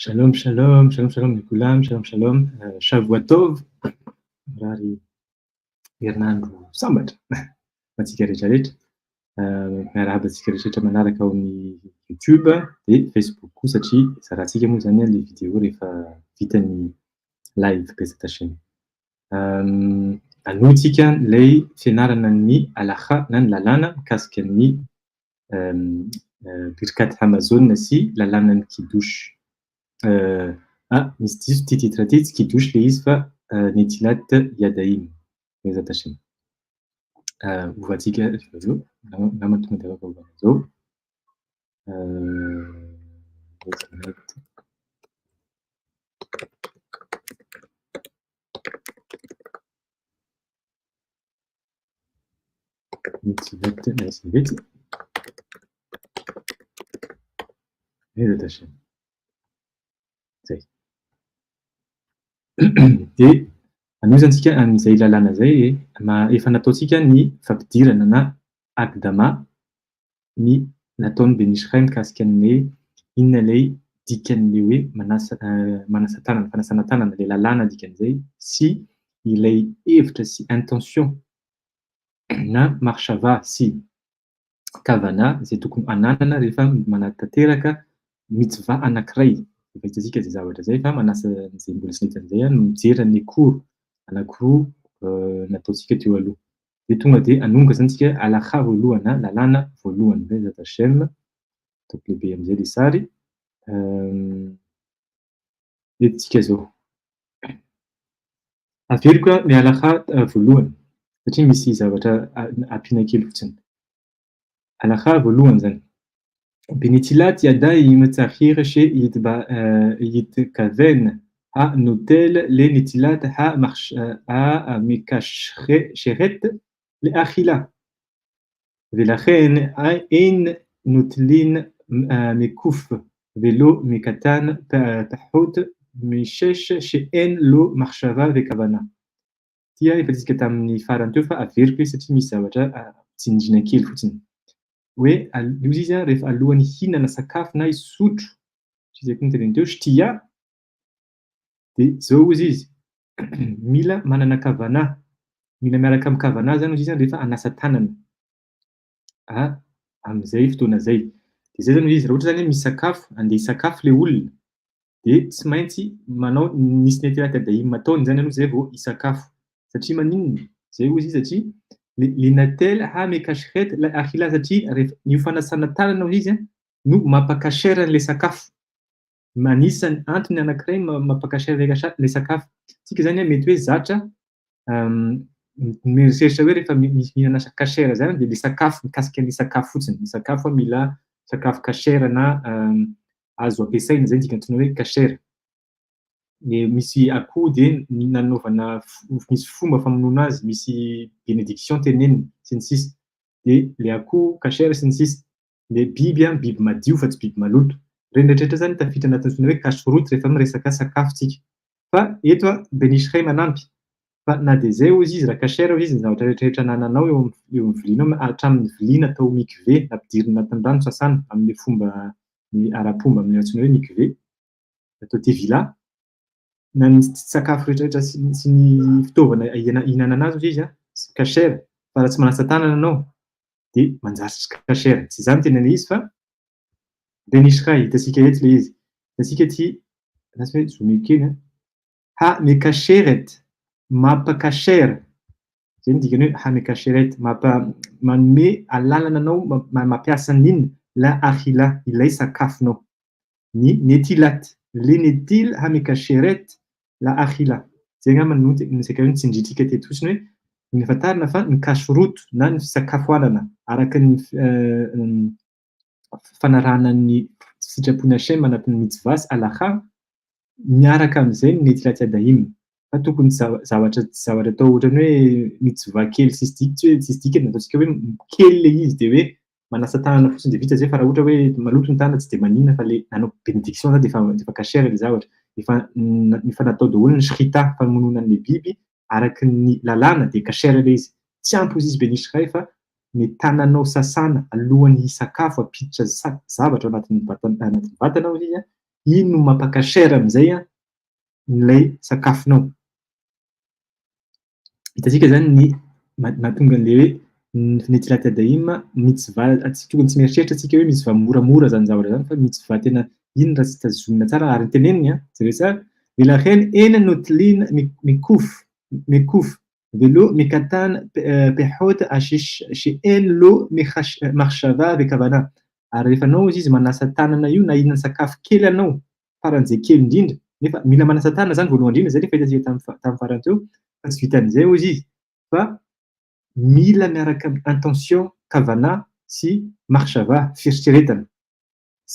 Shalom, shalom, shalom, shalom לכולם, shalom, shalom, שבוע טוב, נראה לי herinandro sambatra antsika rehetrarehetra. Miarahaba antsika rehetrarehetra manaraka ao amin'ny YouTube dia Facebook koa satria zarantsika moa zany le vidéo rehefa vita ny live Bezata Shem. Anointsika ilay fianarana ny halakha na ny lalàna mikasika ny Birkat Hamazon sy lalànan'ny Kiddush. Misy diso ty titre ty tsy Kiddush le izy fa Netilat Yadayim Bezata Shem. Ovantsika zao nama tonga dia afaka ovana zao. Netilat Yadayim Bezata Shem. Zay. Dia anoizantsika amin'izay lalàna zay efa nataontsika ny fampidirana na akdama ny nataon'ny Ben Ish Chai mikasika ny inona ilay dikan'ilay hoe manasa tanana, fanasana tanana, ilay lalàna dikan'izay sy ilay hevitra sy intention na marshava sy kavana izay tokony ananana rehefa manatanteraka mitzva anankiray. Efa hitantsika izay zavatra zay fa manasa izay mbola tsy nahita an'izay mijery ny cours anankiroa nataontsika teo aloha. Dia tonga dia anonga zany tsika halakha voalohany, lalàna voalohany Bezata Shem. Ataoko lehibe amin'izay le sary. Eto zao. Averiko ny halakha voalohany satria misy zavatra ampiana kely fotsiny. Halakha voalohany zany. Benetilat Yadayim Tzahir Yitkaven הנוטל לנטילת המקשרת לאכילה, ולכן אין נוטלין מקוף ולא מקטן פחות משש שאין לו מחשבה וכוונה. תהיה איפה תמני פרנטופה אוויר כסת מסעברה צינג'נה קיל פוטין. ולוזיזה רף אלוהן הינה נסקף נאי סוט שזה כנת לנטו שתייה dia zao izy izy mila manana kavana, mila miaraka amin'ny kavana zany izy rehefa anasa tanana amin'izay fotoana zay. Dia zay zany izy raha ohatra zany misy sakafo, andeha hisakafo le olona dia tsy maintsy manao nisy Netilat Yadayim ataony zany aloha zay vao hisakafo satria maninona zay izy satria linatel hamekashret la akhila satria rehefa io fanasana tanana izy no mampakashera an'ilay sakafo. Manisany antony anankiray mampakashera le sakafo. Tsika zany mety hoe zatra mieritreritra hoe rehefa mihinana kashera zany dia le sakafo mikasika ny sakafo fotsiny. Ny sakafo mila sakafo kashera na azo ampiasaina zay dikantona hoe kashera. Misy akoho dia nanaovana misy fomba famonoana azy, misy bénédiction teneniny sy ny sisa. Dia le akoho kashera sy ny sisa. Le biby madio fa tsy biby maloto. Reny rehetrarehetra zany tafiditra anatin'ny hoe kashrut rehefa miresaka sakafotsika. Fa eto Ben Ish Chai manampy. Fa na dia zay izy raha kashera izy ny zavatra rehetrarehetra anananao eo amin'ny vilinao hatramin'ny vilia natao mikve nampidirina anatin'ny rano sasana amin'ny fomba ny ara-pomba amin'ny antsoina hoe mikve. Atao tevila. Na ny sakafo rehetrarehetra sy ny fitaovana ihinanana azy izy kashera. Fa raha tsy manasa tanana anao dia manjaritry kashera. Tsy izany tena izy fa Ben Ish Chai hitantsika eto le izy. Hitantsika ty nasy hoe zoome kely ha mekasheret mampakashera. Zay ny dikany hoe ha mekasheret manome alalana anao mampiasa n'inona la akhila ilay sakafonao. Ny netilat le netil ha mekasheret la akhila. Zay angamba no nisaka hoe tsindritsika teto fotsiny hoe ny afantarana fa ny kashrut na ny fisakafoanana araka ny fanarahana ny sitrapon'ny Hashem anatin'ny mitzva sy halakha miaraka amin'izay ny Netilat Yadayim. Fa tokony zavatra atao ohatrany hoe mitzva kely tsisy dikany ataontsika hoe kely le izy dia hoe manasa tanana fotsiny dia vita zay. Fa raha ohatra hoe maloto ny tanana tsy dia maninona fa le nanao bénédiction zany dia efa kashera le zavatra. Efa natao daholo ny shrita famonoana an'ilay biby araka ny lalàna dia kashera le izy. Tsy ampy izy Ben Ish Chai fa ny tananao sasana alohan'ny hisakafo ampiditra zavatra anatin'ny vatana izy ino no mampakasera am'zay a n'lay sakafonao. Hitantsika zany ny mahatonga an'le hoe methylate-daim mitsivà tokony tsy mieritreritra antsika hoe mitsivà moramora zany zavatra zany fa mitsivà tena iny raha tsy tazomina tsara ary teneniny a jereo tsara mila hen ena notilina mikof velo mikatana pehota she en lo mahsava vekavana ary rehefa anao izy manasa tanana io na ihinana sakafo kely anao faran'izay kely indrindra nefa mila manasa tanana zany voalohany indrindra zay le fahitantsika tamin'ny farany teo fa tsy vitan'izay hozy izy fa mila miaraka intention kavana sy mahsava fieritreretana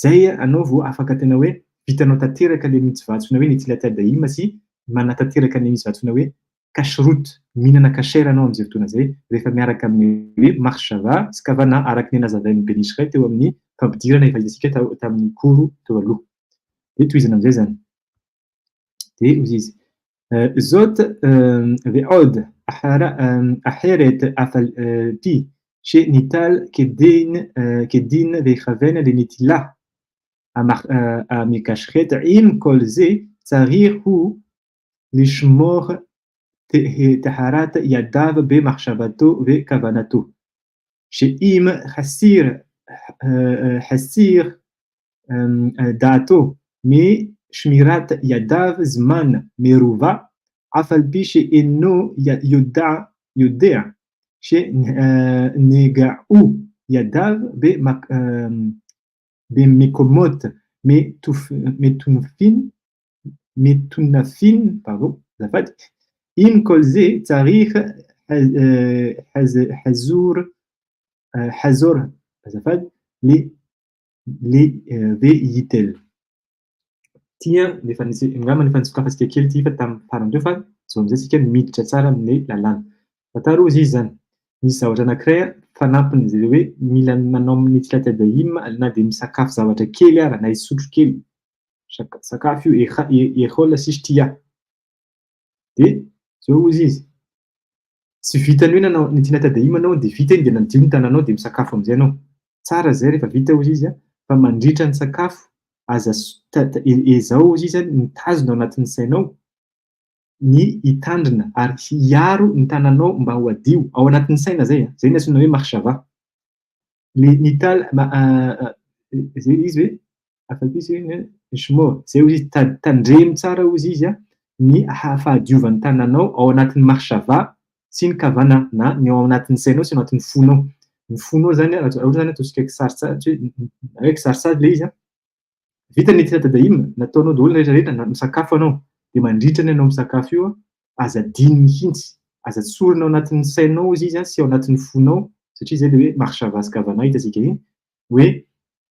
zay anao vao afaka tena hoe vitanao tanteraka le mitsivà antsoina hoe methylate-daim sy manatanteraka le mitsivà antsoina hoe kashrut mihinana kasera anao am'zay fotoana zay rehefa miaraka amin'ny hoe mahsava sy kavana araka ny nazavain'ny Benishray teo amin'ny fampidirana efa hitantsika tamin'ny koro teo aloha de tohizana am'zay zany de hozy izy زوت بعود أحيرت أفل شيء نتال كدين بخفين لنتلا مكشخت عين كل زي صغير هو لشمور تحرات يداف بمحشبته وكفانته شئيم حسير داتو مي شميرات يداف زمان ميروفا عفل بيش إنه يدع شيء نيجعو يداف بميكوموت متنفين pardon زفت إن كل زي تاريخ حزور زفت لي فيتل tia angamba efa nisokafantsika kely ty fa tamin'ny farany teo fa zao am'zay tsika miditra tsara amin'ny lalàna. Fataro izy zany misy zavatra anankiray fanampiny zay hoe mila manao methylate-daim na de misakafo zavatra kely ara na isotro kely sakafo io ehola sisy tia de zao izy izy tsy vitany hoe nanao methylate-daim anao de vita iny de nadio ny tananao de misakafo am'zay anao tsara zay rehefa vita hozy izy a fa mandritra ny sakafo aza ezao izy zany mitazona ao anatin'ny sainao ny hitandrina ary hiaro ny tananao mba ho adio ao anatin'ny saina zay zay ny antsoina hoe mahsava le nital zay izy hoe afapisy shmo zay hozy izy tandremo tsara hozy izy a ny fahadiovan'ny tananao ao anatin'ny mahsava sy ny kavana na ny ao anatin'ny sainao sy ao anatin'ny fonao ny fonao zany ohatra zany ataontsika kisarisary le izy a vita ny methylate-daim nataonao daholo rehetrarehetra na misakafo anao de mandritra ny anao misakafo io aza diny mihitsy aza tsorina ao anatin'ny sainao izy izy sy ao anatin'ny fonao satria zay le hoe mahsava sy kavana hitantsika iny hoe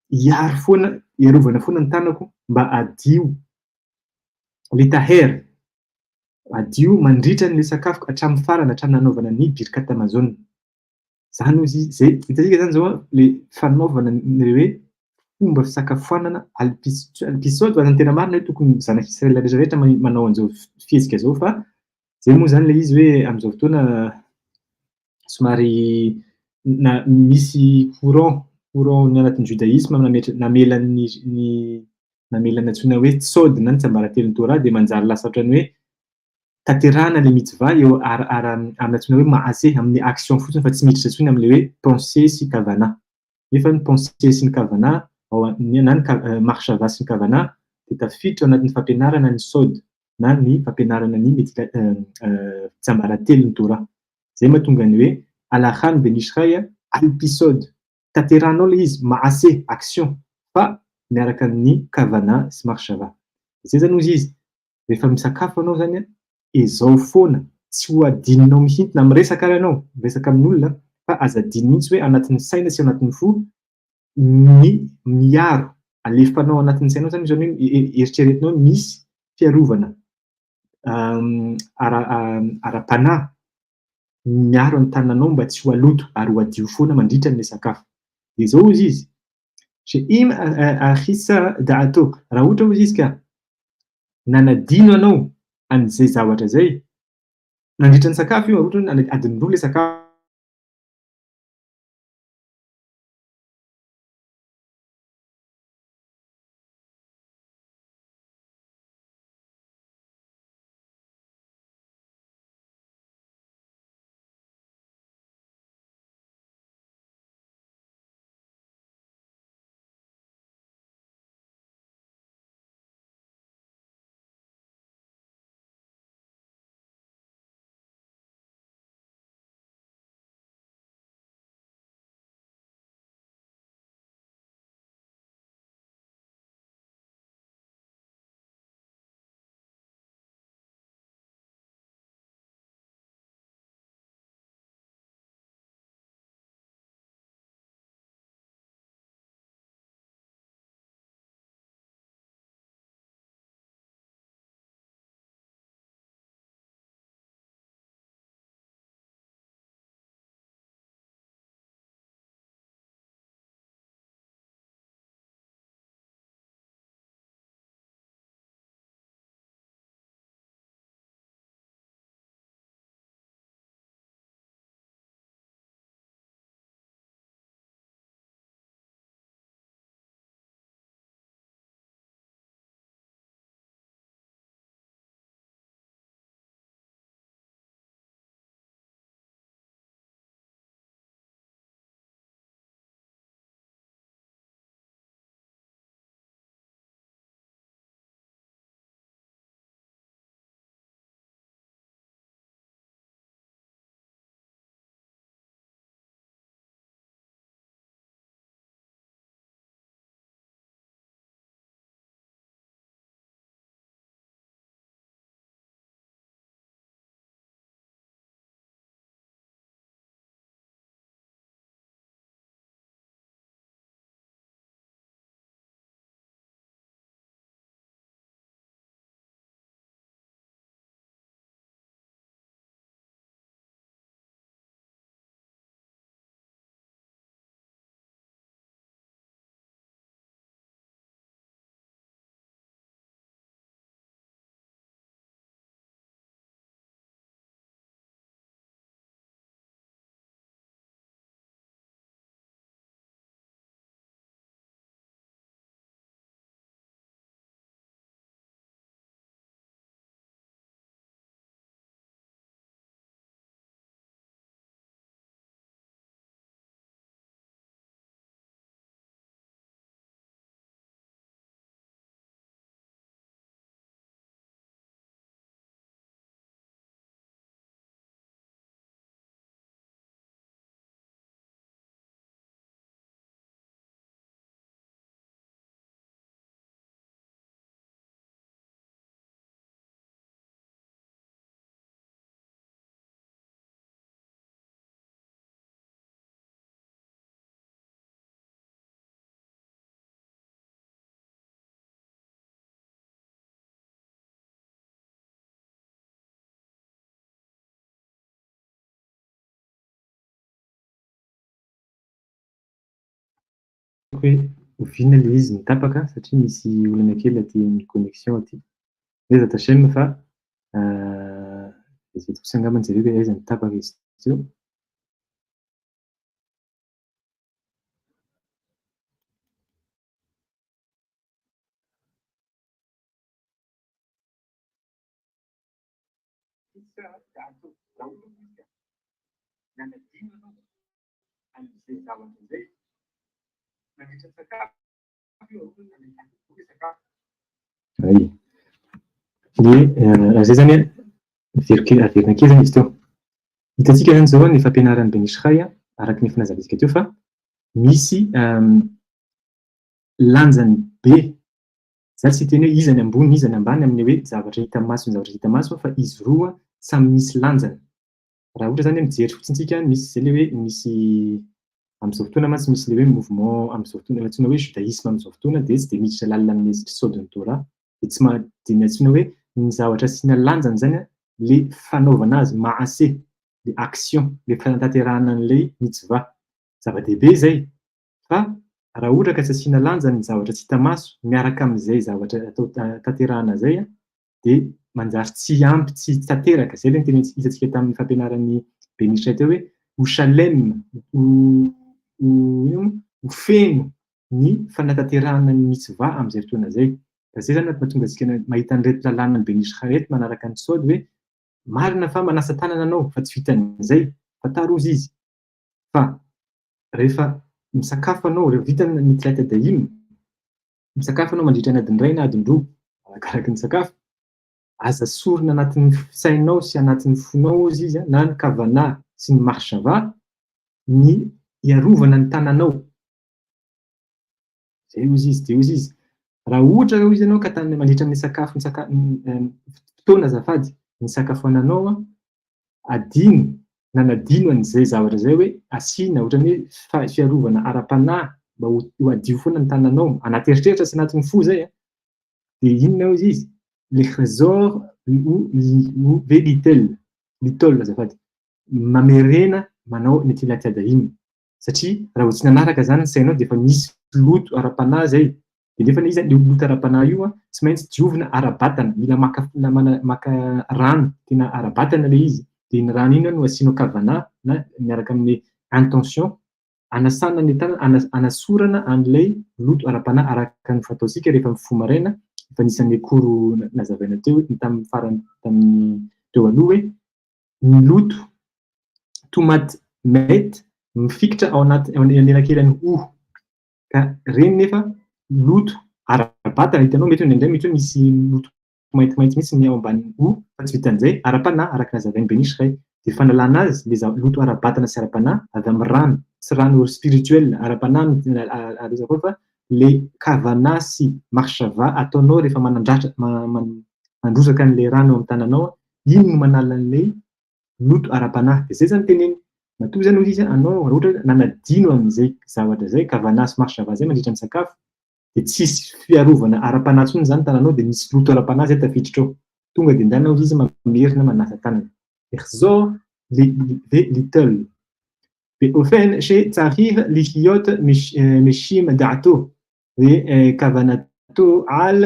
hiaro foana iarovana foana ny tanako mba adio le tahera adio mandritra n'le sakafo hatramin'ny farany hatramin'ny nanaovana ny birkat amazone zany hozy zay hitantsika zany zao le fanaovana le hoe fomba fisakafoanana alpisode fa zany tena marina hoe tokony zanaka Israela rehetrarehetra manao an'izao fihetsika zao fa zay moa zany le izy hoe am'izao fotoana somary misy courant ny anatin'ny judaïsme namelany antsoina hoe tsôdy na ny tsiambaratelon'ny Torah de manjary lasa ohatrany hoe tanterahana le mitsivà eo amin'ny antsoina hoe maase amin'ny action fotsiny fa tsy miditra intsony am'le hoe pensée sy kavana nefa ny pensée sy ny kavana na ny mahsava sy ny kavana de tafiditra ao anatin'ny fampianarana ny sôdy na ny fampianarana ny tsiambaratelon'ny Torah zay mahatonga ny hoe alakhan benishray alpisode tanterahanao le izy maase action fa miaraka amin'ny kavana sy mahsava zay zany hozy izy rehefa misakafo anao zany a ezao foana tsy ho adininao mihitsy na miresaka ary anao miresaka amin'olona fa aza adiny mihitsy hoe anatin'ny saina sy anatin'ny fo ny miaro alefanao anatin'ny sainao zany zany hoe eritreretinao misy fiarovana ara-panahy miaro ny tananao mba tsy ho aloto ary ho adio foana mandritra n'le sakafo de zao izy izy sheim ahisa daato raha ohatra hozy izy ka nanadino anao an'izay zavatra zay nandritra ny sakafo io ohatra hoe adiny roa le sakafo hoe oviana le izy mitapaka satria misy olana kely aty amin'ny connexion aty. Eza Tachem fa izay kosa angambany jereo hoe aiza mitapaka izy teo. Ay. Dia zay zany averina kely zany izy teo. Hitantsika zany zao ny fampianaran'ny Ben Ishray araka ny efa nazavitsika teo fa misy lanjany be. Za tsy teny hoe iza ny ambony iza ny ambany amin'ny hoe zavatra hita maso ny zavatra hita maso fa izy roa samy misy lanjany. Raha ohatra zany mijery fotsiny tsika misy zay le hoe misy amin'izao fotoana mantsy misy le hoe mouvement amin'izao fotoana antsoina hoe judaïsme amin'izao fotoana dia tsy dia miditra lalina amin'ny Sodom Torah dia tsy dia antsoina hoe ny zavatra asiana lanjany zany le fanaovana azy maase le action le fanatanterahana an'ilay mitzvah. Zava-dehibe zay fa raha ohatra ka tsy asiana lanjany ny zavatra tsy hita maso miaraka amin'izay zavatra atao tanterahana zay dia manjary tsy ampy tsy tanteraka. Zay ilay tena hitantsika tamin'ny fampianaran'ny Ben Ishray teo hoe ho Shalem ho feno ny fanatanterahana ny mitzvah amin'izay fotoana zay. Zay zany mahatonga antsika mahita an'ireto lalànan'ny Ben Ishray reto manaraka ny Sod hoe marina fa manasa tanana anao fa tsy vitan'izay fa tarozy izy. Fa rehefa misakafo anao rehefa vita ny Tlat Daim, misakafo anao mandritra ny adiny iray na adiny roa arakaraka ny sakafo, aza sorina anatin'ny sainao sy anatin'ny fonao izy izy na ny kavana sy ny marshava ny iarovana ny tananao. Zay ozy izy dia ozy izy. Raha ohatra hoe izy ianao ka mandritra amin'ny sakafo fotoana azafady ny sakafoananao adino na nadino an'izay zavatra zay hoe asiana ohatran'ny hoe fiarovana ara-panahy mba ho adio foana ny tananao anaty eritreritra sy anatin'ny fo zay dia inona ozy izy le trésor ou litol azafady mamerena manao ny Tlat Daim satria raha tsy nanaraka zany ny sainao dia efa misy loto ara-panahy zay. Dia nefa izy io loto ara-panahy io tsy maintsy diovina ara-batana, mila maka rano tena ara-batana ilay izy. Dia iny rano iny no asianao kavana na miaraka amin'ny intention anasana ny tanana, anasorana an'ilay loto ara-panahy araka ny fataontsika rehefa mifoha maraina. Efa nisan'ny koro nazavaina teo tamin'ny farany tamin'ny teo aloha hoe ny loto tomaty mety mifikitra ao anaty anelakelan'ny hoho ka reny nefa loto ara-batana hitanao mety indray mety hoe misy loto maintimainty mihitsy ny ao ambanin'ny hoho fa tsy vitan'izay ara-panahy araka nazavain'ny Ben Ishray. Dia fanalana azy le loto ara-batana sy ara-panahy avy amin'ny rano, tsy rano spirituel ara-panahy arizako fa le kavana sy marshava ataonao rehefa mandrosaka an'ilay rano amin'ny tananao, iny no manala an'ilay loto ara-panahy. Dia zay zany teneny matoa zany izy anao raha ohatra nanadino amin'izay zavatra zay kavana sy marshava zay mandritra ny sakafo dia tsisy fiarovana ara-panahy intsony zany tananao dia misy loto ara-panahy zay tafiditra ao. Tonga dia indanao izy mamerina manasa tanana. Exor little. ואופן שצריך לחיות משים דעתו וכוונתו על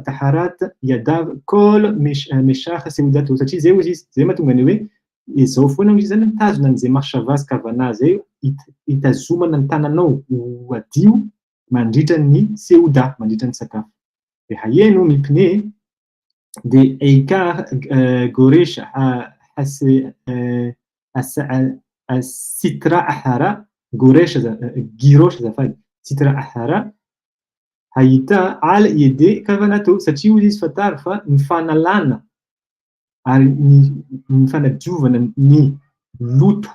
טהרת ידיו כל משך סעודתו. זה mahatonga ny hoe izao foana izy zany mitazona an'izay marshava sy kavana zay hitazomana ny tananao ho adio mandritra ny seuda mandritra ny sakafo. Hayeno mipne de eikar goresh sitra ahara goresh girosh zafady sitra ahara hahita al yede kavanato satria izy fatary fa ny fanalana ary ny fanadiovana ny loto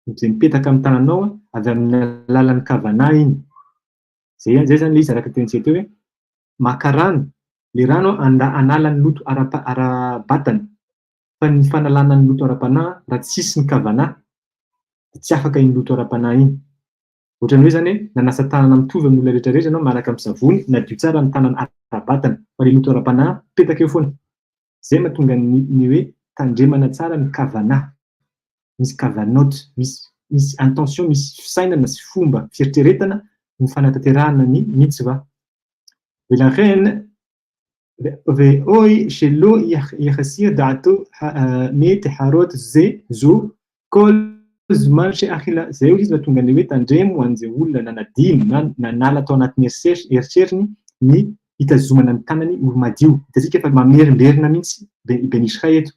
izay mipetaka amin'ny tananao avy amin'ny alalan'ny kavana iny. Zay zany izy araka tentsika teo hoe maka rano, le rano anala ny loto ara-batana fa ny fanalana ny loto ara-panahy raha tsisy ny kavana tsy afaka iny loto ara-panahy iny. Ohatran'ny hoe zany nanasa tanana mitovy amin'ny olona rehetrarehetra ianao maraka amin'ny savony nadio tsara ny tanana ara-batana fa le loto ara-panahy petaka eo foana. Zay mahatonga ny hoe tandremana tsara ny kavana, misy kavanoty, misy intention, misy fisainana sy fomba fieritreretana ny fanatanterahana ny mitzva. ولكن ואוי שלא יחסיר דעתו מתחרות זה זו כל זמן שאכילה. זהו izy mahatonga an'le hoe tandremo an'izay olona nanadino na nala tao anatin'ny eritreritiny ny hitazomana ny tanany olo madio. Hitantsika fa mamerimberina mihitsy Ben Ishraï eto.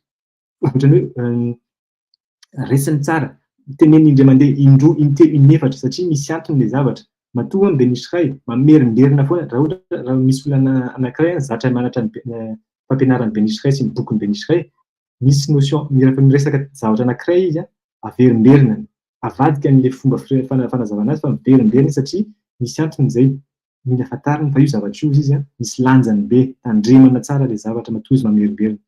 Ohatrany hoe resiny tsara, teneny indray mandeha indroa, intelo, inefatra satria misy antony le zavatra. Matoa Ben Ishraï mamerimberina foana raha misy olona anankiray zatra manatra ny fampianaran'ny Ben Ishraï sy ny bokin'ny Ben Ishraï, misy notion rehefa miresaka zavatra anankiray izy averimberina, avadika an'le fomba fanazavana azy fa miverimberina satria misy antony zay mila fantarina fa io zavatra io izy misy lanjany be, tandremana tsara le zavatra matoa izy mamerimberina.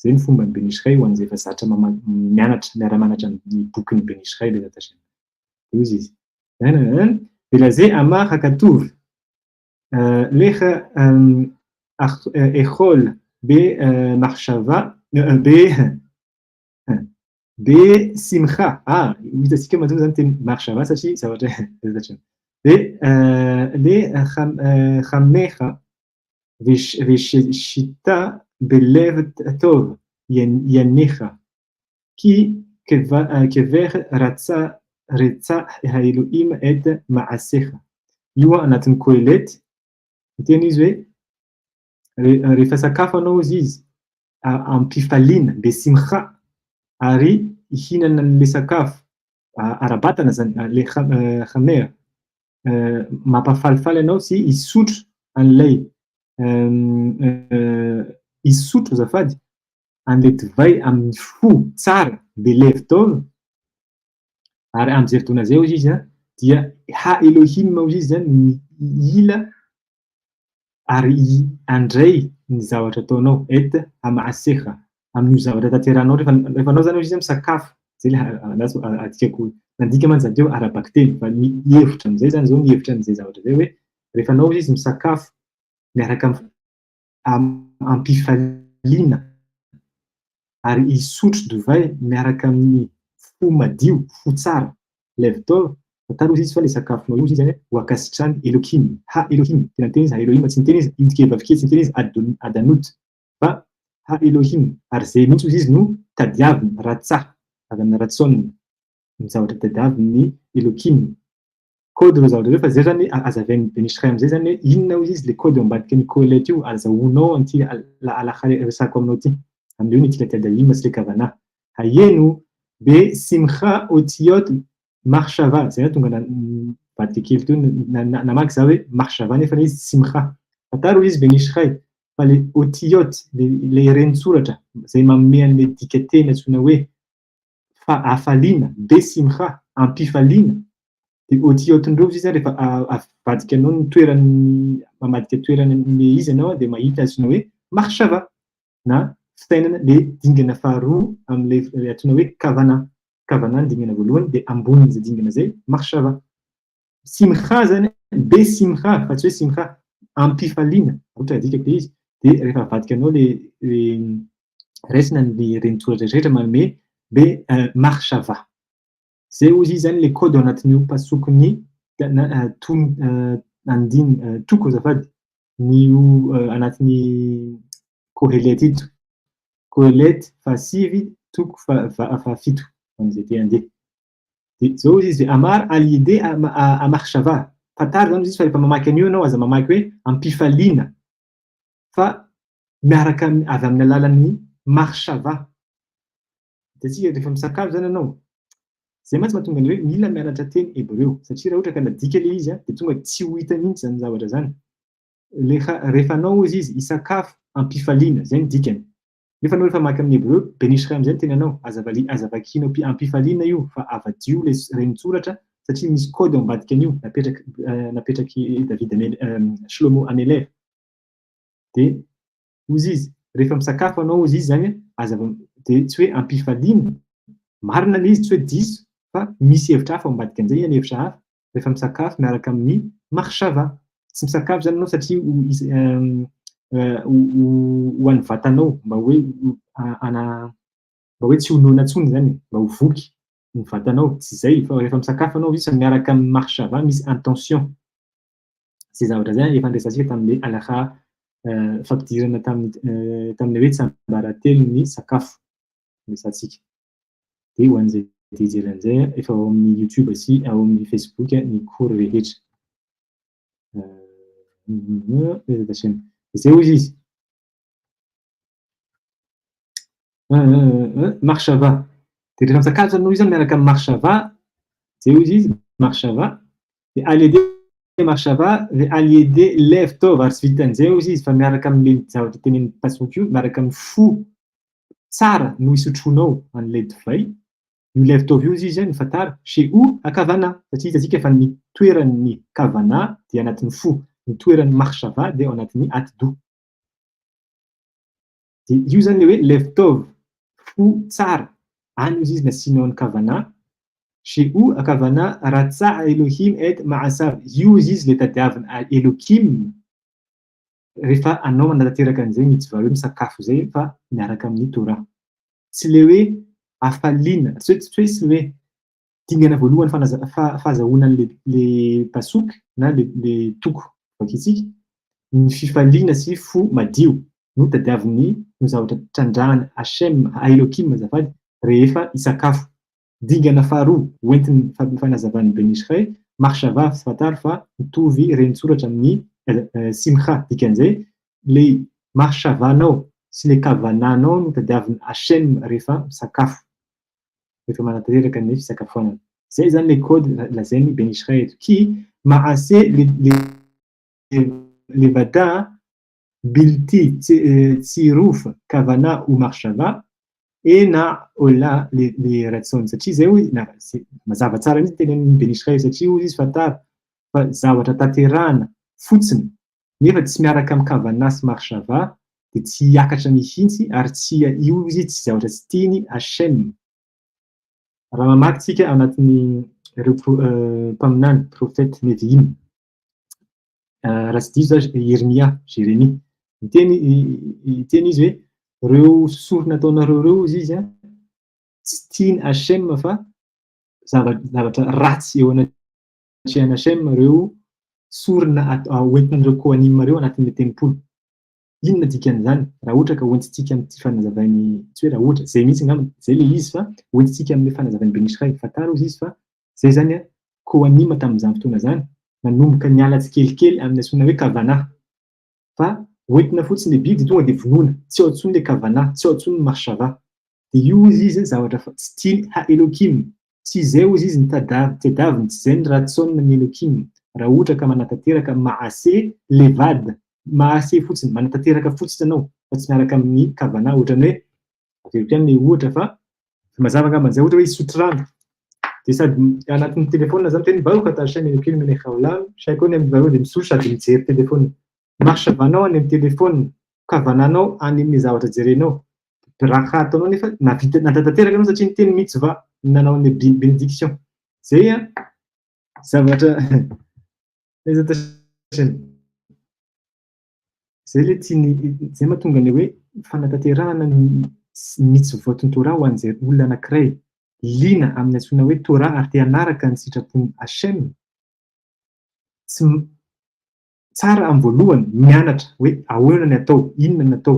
Zay ny fomba ny Ben Ishraï ho an'izay efa zatra miara-manatra ny bokin'ny Ben Ishraï le zatasina. Izy izy. ולזה אמר הכתוב, לך אכול במחשבה, בשמחה. מתעסק עם הדברים האלה, מחשבה, סשי, סבבה, זה שם. לחמך ושיטה בלב טוב יניך, כי כבך רצה האלוהים את מעשיך. יהיו אנתן קהלת, תן איזה, rehefa sakafo anao izy ampifaline בשמחה, ary ihinana an'le sakafo arabatana zany le khamer, mampafalifaly anao sy hisotro an'ilay hisotro azafady an'le divay amin'ny fo tsara belev tov. Ary am'izay fotoana zay izy dia ha Elohim izy zany ila ary andray ny zavatra ataonao et hamaseha amin'ny zavatra tanteranao rehefa anao zany izy misakafo zay le atikako nandika man zany teo arabaky teny fa ny hevitra am'izay zany zao ny hevitra an'izay zavatra zay hoe rehefa anao izy misakafo miaraka ampifaliana ary hisotro divay miaraka amin'ny fo madio, fo tsara, levitao, fataro izy fa le sakafonao io izy zany wakasitrany Elohim, ha Elohim, tena teny izy ha Elohim, tsy teny izy indike vavikely, tsy teny izy adanot, fa ha Elohim, ary zay mihitsy izy no tadiaviny, ratsah, avy amin'ny ratsoniny, ny zavatra tadiaviny Elohim. Kody ro zavatra fa zay zany azaven'ny Ben Ishraï am'izay zany hoe inona izy le kody ambadika ny kohelety io azahoanao an'ity alakale resako aminao ty. Amin'io ny tika tadiavina sy le kavana. Hayenu בשמחה אותיות מחשבה. זה נתון בתקל תון נמק זהו מחשבה נפניס שמחה. התארו איז Ben Ishraï. אבל אותיות לרנצורתה. זה מממן לתיקתן סונאווה. פאפלינה בשמחה. אמפיפלינה. אותיות נרוב זה זה בתקנון תוירן ממתק תוירן מיזנו דמאית סונאווה מחשבה. נא Fitainana le dingana faharoa amin'ilay atao hoe kavana. Kavana ny dingana voalohany dia ambonin'izay dingana zay mahshava. Simcha zany be simcha fa tsy hoe simcha ampifaliana. Ohatra adikako izy dia rehefa avadika anao le resina ny renitsoratra rehetra manome be mahshava. Zay hoy izy zany le kody ao anatin'io pasokony andiny toko azafady nio anatin'ny kohelety ito. Kohelet fasivy toko fafito am'izay te andeha. Zao izy amar alide amahshava. Fatary zany izy fa rehefa mamaky an'io anao aza mamaky hoe ampifaliana fa miaraka avy amin'ny alalan'ny mahshava. Hitantsika rehefa misakafo zany anao zay mantsy mahatonga ny hoe mila mianatra teny hebreo satria raha ohatra ka nadika le izy dia tonga tsy ho hita mihitsy zany zavatra zany. Rehefa anao izy isakafo ampifaliana zay ny dikany. Nefa anao rehefa mamaky amin'ny hebreo Ben Ishraï am'izay tena anao azavakinao ampifaliana io fa avadio le renitsoratra satria misy kody ao ambadika an'io napetraky David Shlomo Amelech. Dia hozy izy rehefa misakafo anao hozy izy zany dia tsy hoe ampifaliana marina le izy tsy hoe diso fa misy hevitra hafa ao ambadika an'izay ny hevitra hafa rehefa misakafo miaraka amin'ny mahshava. Tsy misakafo zany anao satria ho an'ny vatanao mba hoe tsy ho nona tsony zany mba ho voky ny vatanao tsy zay fa rehefa misakafo anao izy miaraka amin'ny mahshava misy intention Sy zavatra zay efa andresantsika tamin'le alakha fampidirana tamin'le hoe tsiambaratelo ny sakafo resantsika. De ho an'izay te hijery an'izay efa ao amin'ny YouTube sy ao amin'ny Facebook ny cours rehetra. Zay hozy izy. Marshava. De rehefa misakafo zany izy miaraka amin'ny marshava, zay hozy izy marshava. De aliede marshava, de aliede lève-tov ary sy vitan'izay hozy izy fa miaraka amin'le zavatra tenenin'ny pasoky io, miaraka amin'ny fo tsara no isotronao an'ilay divay. Io lève-tov io izy ny fatara chez ou akavana satria hitantsika efa ny toeran'ny kavana dia anatin'ny fo, ny toeran'ny marshava dia ao anatin'ny atido. De io zany le hoe lève-tov fo tsara any izy nasianao ny kavana chez ou akavana ratsa Elohim et ma'asav. Io izy le tadiavina Elohim rehefa anao manatanteraka an'izay mitzva hoe misakafo zay fa miaraka amin'ny Torah. Tsy le hoe afaliana, tsy hoe hoe dingana voalohany fahazahoanan'le pasoky na le toko vakitsika ny fifaliana sy fo madio no tadiavin'ny no zavatra trandrahana Hashem Elohim azafady rehefa isakafo. Dingana faharoa hoentin'ny fanazavan'ny Ben Israel marshava sy fatary fa mitovy renitsoratra amin'ny simcha dikan'izay le marshavanao sy le kavananao no tadiavin'ny Hashem rehefa misakafo. Rehefa manatanteraka ny fisakafoanana. Zay zany le code lazain'ny Ben Israel qui ma'ase le vada bilti tsirouf kavana ou marshava ena ola le ratson satria zay hoe mazava tsara mihitsy tenenin'ny Ben Israel satria hozy izy fatara fa zavatra tanterahana fotsiny nefa tsy miaraka amin'ny kavana sy marshava de tsy hiakatra mihitsy ary tsy io izy tsy zavatra tsy tiany Hashem. Raha mamaky tsika anatin'ny mpaminany prophète Nevi'im. Raha tsy diso zany Yeremia, Jérémie. Miteny izy hoe reo sorona ataonareo reo izy tsy tiany Hashem fa zavatra ratsy eo anatrehana Hashem reo sorona hoentin'ireo kohanim reo anatin'le tempolo. Inona dikan'izany? Raha ohatra ka hoentintsika amin'ny fanazavainy tsy hoe raha ohatra zay mihitsy angamba zay le izy fa hoentintsika amin'ny fanazavainy Ben Israel fatara hozy izy fa zay zany kohanim tamin'izany fotoana zany nanomboka niala tsikelikely amin'ny antsoina hoe kavana fa hoentina fotsiny le biby tonga de vonoina tsy ao intsony le kavana tsy ao intsony marshava. De io izy zavatra tsy tiany Elohim tsy zay hozy izy ny tadiaviny tsy zay ny ratsonina ny Elohim. Raha ohatra ka manatanteraka maase levad maase fotsiny manatanteraka fotsiny anao fa tsy miaraka amin'ny kavana ohatrany hoe avy amin'ny ohatra fa mazava angamba zay ohatra hoe isotro rano de sady anatin'ny téléphone zany teny baroka tashainy Elohim menay haolam chaikony amin'ny baroka de misotro sady mijery téléphone marshavanao any amin'ny téléphone kavananao any amin'ny zavatra jerenao raha ataonao nefa natanteraka anao satria ny teny mitzva nanao ny bénédiction zay zavatra zay le tiany zay mahatonga ny hoe fanatanterahana ny mitzva tontora ho an'izay olona anankiray lina amin'ny antsoina hoe Torah ary te hanaraka ny sitrapon'ny Hashem tsy tsara amin'ny voalohany mianatra hoe ahoana ny atao inona ny atao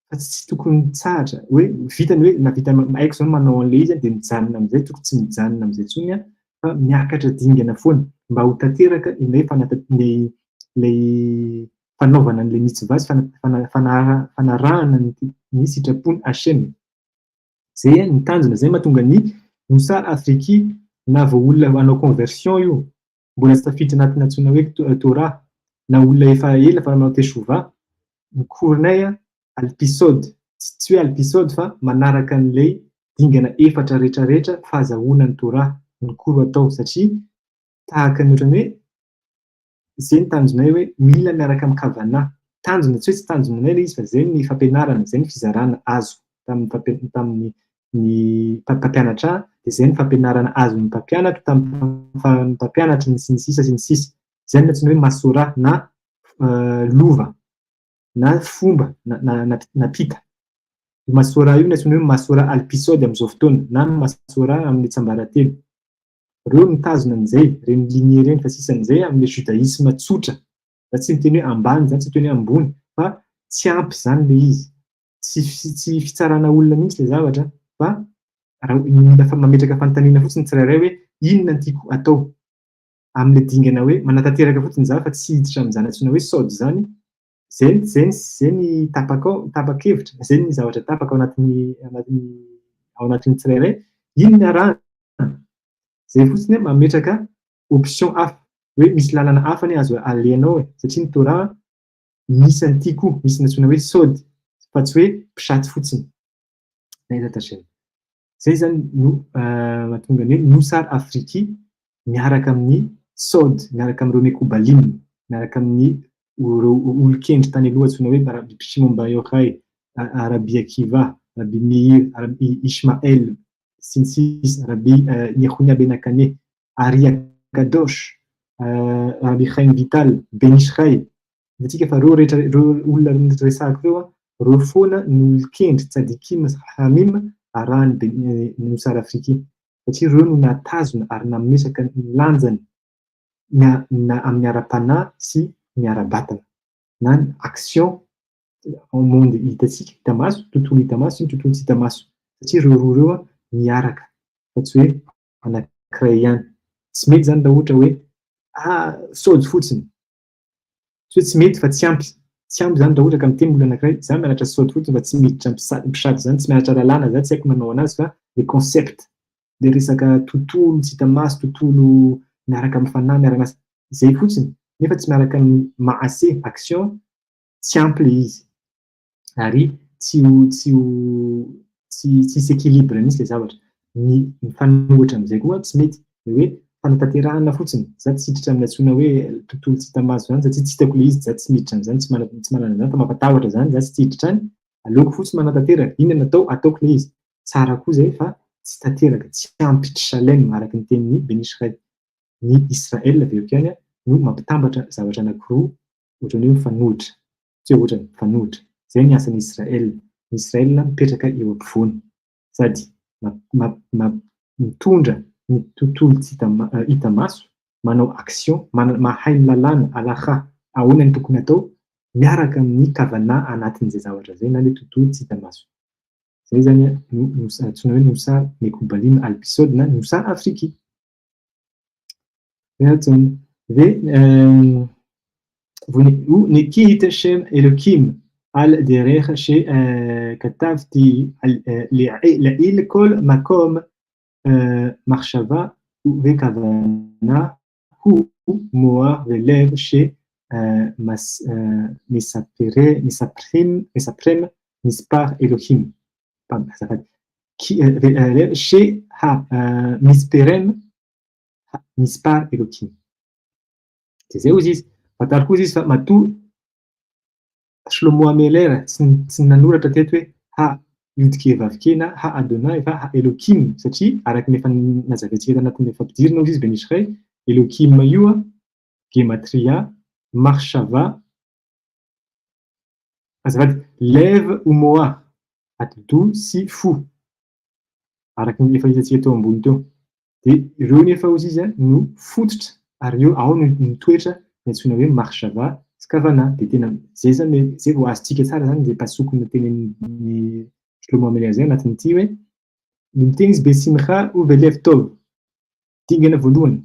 fa tsy tokony tsara hoe vitany hoe navita haiko zao manao an'le izy de mijanona amin'izay tokony tsy mijanona amin'izay tsony fa miakatra dingana foana mba ho tanteraka ilay fanaovana an'le mitzva sy fanarahana ny sitrapon'ny Hashem. Zay ny tanjona zay mahatonga ny nosary Afriky na vao olona manao conversion io mbola tsy tafiditra anatina antsoina hoe Torah na olona efa ela fa manao teshuva ny cournay alpisode tsy hoe alpisode fa manaraka an'ilay dingana efatra rehetrarehetra fahazahoanan'ny Torah ny cours atao satria tahaka ny ohatrany hoe zay ny tanjonay hoe mila miaraka amin'ny kavana tanjona tsy hoe tsy tanjonanay le izy fa zay ny fampianarana zay ny fizarana azo tamin'ny mpampianatra de zay ny fampianarana azo ny mpampianatra tamin'ny mpampianatra ny sisa zay ny antsoina hoe masora na lova na fomba na pita. Masora io ny antsoina hoe masora alpisode amin'izao fotoana na masora amin'ny tsiambaratelo. Reo mitazona an'izay reny linie reny fa sisan'izay amin'ny judaïsme tsotra za tsy miteny hoe ambany zany tsy miteny hoe ambony fa tsy ampy zany le izy tsy fitsarana olona mihitsy le zavatra fa raha mila mametraka fanontaniana fotsiny tsirairay hoe inona no tiako atao am'le dingana hoe manatanteraka fotsiny za fa tsy hiditra am'zany antsoina hoe sody zany zay ny tapakevitra zay ny zavatra tapaka ao anatin'ny tsirairay inona arahana zay fotsiny mametraka option hafa hoe misy lalana hafa ny azo aleanao satria ny Torah misy an'ity koa misy antsoina hoe sody fa tsy hoe mpisaty fotsiny zay zany no mahatonga ny hoe nosary afriky miaraka amin'ny sody miaraka amin'ireo mekobalim miaraka amin'ny olon-kendry tany aloha antsoina hoe Rabbi Shimon bar Yochai, Rabbi Akiva, Rabbi Meir, Rabbi Ishmael sy ny sisa, Rabbi Yehunia ben Akane, Aria Kadosh, Rabbi Chaim Vital, Ben Ishchai. Antsika fa reo rehetra olona resahako reo reo foana ny olon-kendry tsadikim hamim arahany nosary afriky satria reo no natazona ary namesaka ny lanjany amin'ny ara-panahy sy ny ara-batana na ny action au monde hitatsika hita maso tontolo hita maso sy ny tontolo tsy hita maso satria reo roa reo miaraka fa tsy hoe anankiray ihany tsy mety zany raha ohatra hoe sody fotsiny tsy hoe tsy mety fa tsy ampy zany raha ohatra ka miteny olona anankiray za mianatra sody fotsiny fa tsy miditra mpisaty zany tsy mianatra lalàna za tsy haiko manao anazy fa le concept le resaka tontolo tsy hita maso tontolo miaraka amin'ny fanahy miaraka zay fotsiny nefa tsy miaraka amin'ny maase action tsy ampy le izy ary tsy équilibre nisy le zavatra ny mifanohitra am'izay koa tsy mety hoe fanatanterahana fotsiny za tsy hiditra amin'ny antsoina hoe tontolo tsy hita maso zany satria tsy hitako le izy za tsy miditra am'zany tsy manana zany fa mampatahotra zany za tsy hiditra any aleoko fotsiny manatanteraka inona natao ataoko le izy tsara koa zay fa tsy tanteraka tsy ampitry shalem araka ny tenin'ny Ben Ishchai ny Israel aveo koa no mampitambatra zavatra anankiroa ohatran'ny hoe mifanohitra tsy hoe ohatrany mifanohitra zay ny asan'ny Israel ny Israel mipetraka eo ampovoany sady mitondra ny tontolo tsy hita maso manao action mahay ny lalàna alaha ahoana ny tokony atao miaraka amin'ny kavana anatin'izay zavatra zay na le tontolo tsy hita maso zay zany antsoina hoe nosary mekobalim alpisode na nosary afriky ונקית שם אלוקים על דרך שכתבתי לעיל כל מקום מחשבה וכוונה הוא מוח ולב שמספרים מספר אלוהים ולב שמספרים מספר אלוהים זהו זיז fatary koa izy fa matoa Shlomo Ameler tsy nanoratra teto hoe Yudke Vavke na Adonai fa Elohim satria araka nefa nazavaintsika tanatin'ny fampidirana izy Ben Ishchai Elohim io gematria marshava azafady lève ou moa atdo sy fo araka nefa hitantsika teo ambony teo de ireo nefa ozy izy no fototra ary eo ao no mitoetra antsoina hoe marshava sy kavana de tena zay zany zay vao azontsika tsara zany zay pasokony tenen'ny Shlomo Ameler zay anatin'ity hoe miteny izy besimcha ou velev tov dingana voalohany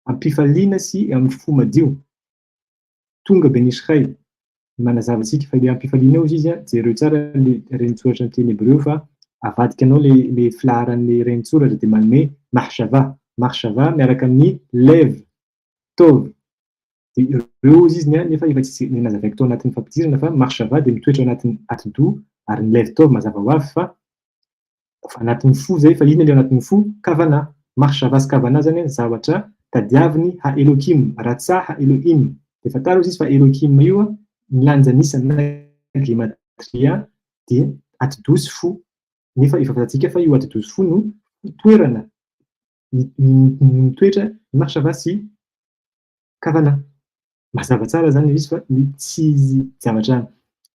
ampifaliana sy amin'ny fo madio tonga Ben Ishchai manazava antsika fa le ampifaliana eo izy jereo tsara le renitsoratra amin'ny teny hebreo fa avadika anao le filaharan'le renitsoratra de manome marshava miaraka amin'ny lev tov ireo izy nefa efa tsy nazavaiko tao anatin'ny fampidirana fa marshava de mitoetra anatin'ny atdo ary ny lev tov mazava ho avy fa anatin'ny fo zay fa inona le anatin'ny fo kavana marshava sy kavana zany zavatra tadiaviny ha Elohim ratsa ha Elohim de fataro izy fa Elohim io milanja nisana gematria de atdo sy fo nefa efa fantatsika fa io atdo sy fo no toerana mitoetra marshava sy kavana mazava tsara zany izy fa tsy zavatra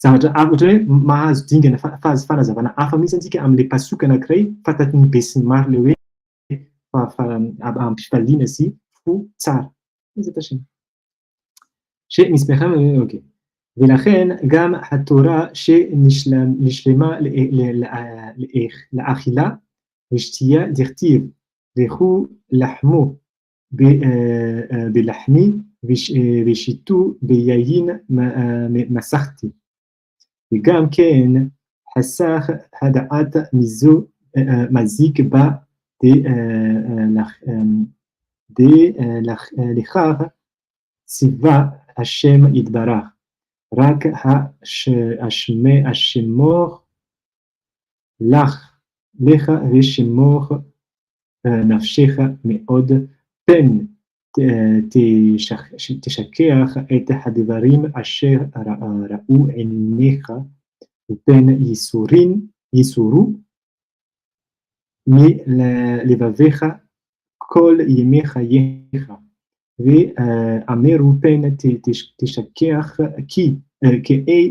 ohatra hoe mahazo dingana fanazavana hafa mihitsy antsika amin'le pasoka anankiray fatatin'ny be sy ny maro le hoe ampifaliana sy fo tsara شيء مسبخام أوكي. ולכן גם התורה שנשלמה לאכילה ושתייה דכתיב לכו לחמו בלחמי ושיתו ביין מסכתי. וגם כן חסך הדעת מזו מזיק בה לכך ציווה השם יתברך. רק השמור לך ושמור נפשך מאוד, פן תשכח את הדברים אשר ראו עיניך, ופן יסורו מלבביך כל ימי חייך. ואמרו פן תשכח כי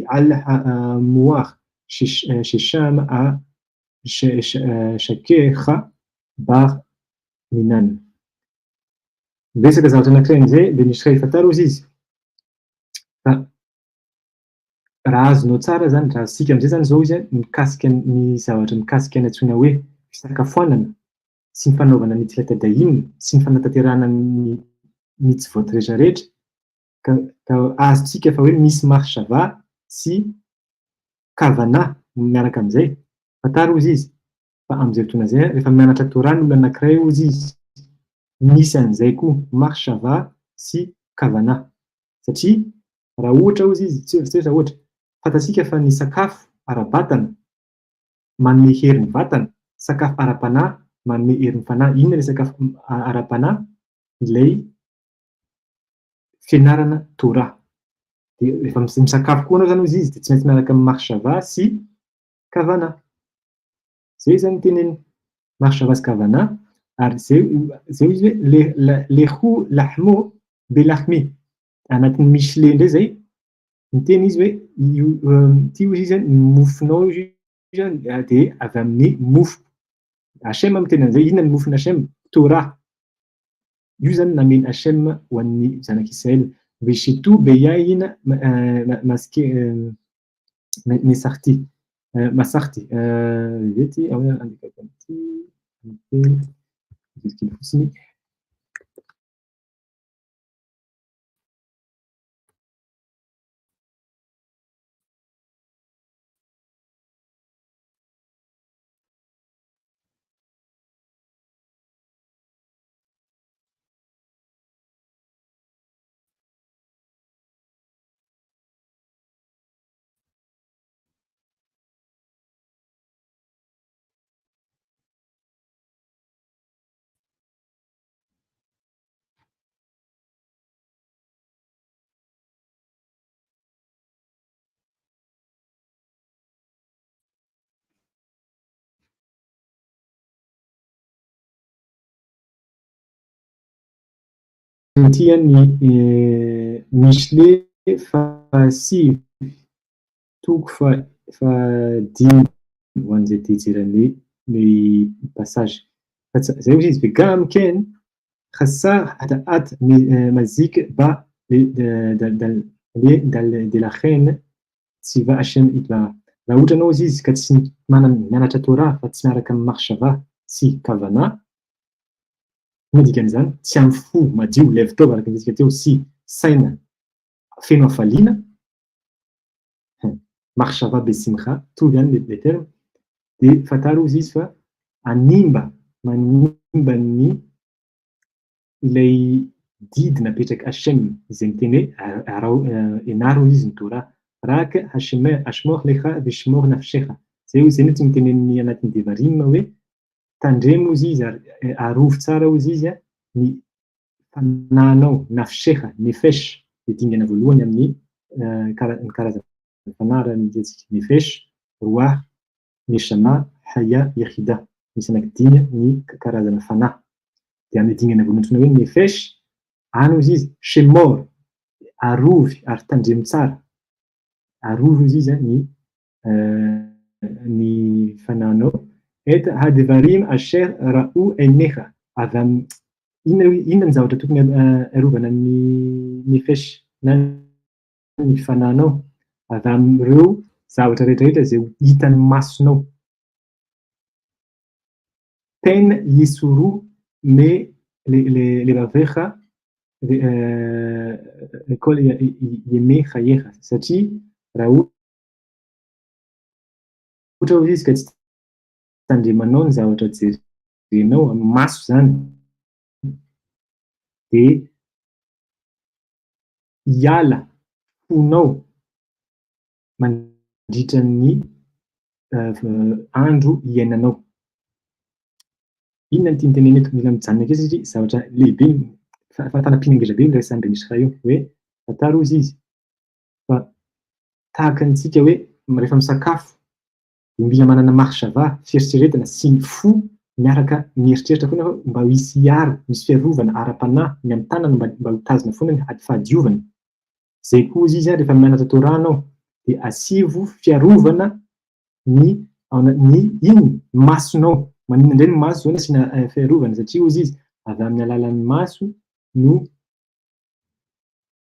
על המוח ששם שכך במינן. Vezi că s-au tănă crenze, benișcăi fătaru zis. Raz no tsara zany, raha sika amizay zany zao izy mikasika ny zavatra mikasika ny antsoina hoe fisakafoanana sy ny fanaovana ny tsilatadainy sy ny fanatanterahana ny tsy voto rehetrarehetra ka azontsika fa hoe misy marshava sy kavana miaraka amizay. Fantaro izy izy fa amizay fotoana zay rehefa mianatra Torah ny olona anankiray izy izy misy an'izay koa marshava sy kavana satria raha ohatra izy izy tsy raha ohatra fantatsika fa ny sakafo ara-batana manome herin'ny vatana, sakafo ara-panahy manome herin'ny fanahy. Inona ilay sakafo ara-panahy? Ilay fianarana Torah. Dia rehefa misakafo koa anao zany izy dia tsy maintsy miaraka amin'ny marshava sy kavana. Zay zany teneny marshava sy kavana. Ary zay izy hoe lehu lahmo belahmi. Anatin'ny Mishle indray zay miteny izy hoe ty izy zany mofonao izy zany dia avy amin'ny mofo. Hashem miteny an'izay, inona ny mofona Hashem? Torah. Io zany nameny Hashem ho an'ny zanak'Israël. Veshitu beyayin mesarti. Masarti. Vety ao andikako an'ity. Kely fotsiny. Tia ny Mishle fa-sivy toko fa-dimy ho an'izay te hijery ny passage. Zay izy vegam ken khassa at mazik ba de la reine tsiva Hashem itbara. Raha ohatra anao izy ka tsy mianatra Torah fa tsy miaraka amin'ny marshava sy kavana, dikan'izany tsy amin'ny fo madio levitao araka ny tsika teo sy saina feno hafaliana marshava besimcha tovy ihany le terme dia fantaro izy izy fa manimba ny ilay didy napetraka Hashem izay miteny hoe enaro izy ny Torah raka hashmoch lecha veshmoch nafshecha. Zay izy no tsy mitenen'ny anatin'ny Devarim hoe tandremo izy izy arovo tsara izy izy ny fananao nafshecha nefesh dia dingana voalohany amin'ny karazana fanarany diantsika nefesh, roah, neshama, haya, yechida. Misy anankidimy ny karazana fanahy. Dia amin'ny dingana voalohany hoe nefesh ano izy izy shemor arovy ary tandremo tsara. Arovo izy izy ny fananao et hadevarim asher ra'u enecha. Inona ny zavatra tokony arovana ny nefesh na ny fananao avy amin'ireo zavatra rehetrarehetra zay hitan'ny masonao. Tena hisoroha le raveha koa iemeha eha satria raha ohatra hoe izy ka tsy tandremanao ny zavatra jerenao amin'ny maso zany de hiala fonao mandritra ny andro iainanao. Inona no tiany teneny eto? Mila mijanona akeo satria zavatra lehibe fanampiana ngeza be resahan'ny Benisra io hoe fataro izy fa tahaka antsika hoe rehefa misakafo de mila manana marche va fieritreretana sy ny fo miaraka mieritreritra foana fa mba hisy hiaro, misy fiarovana ara-panahy ny amin'ny tanana mba hitazona foana ny fahadiovana. Zay koa izy rehefa mianatra Torah anao de asivo fiarovana ny iny masonao. Manina indray ny maso zao asiana fiarovana satria izy avy amin'ny alalan'ny maso no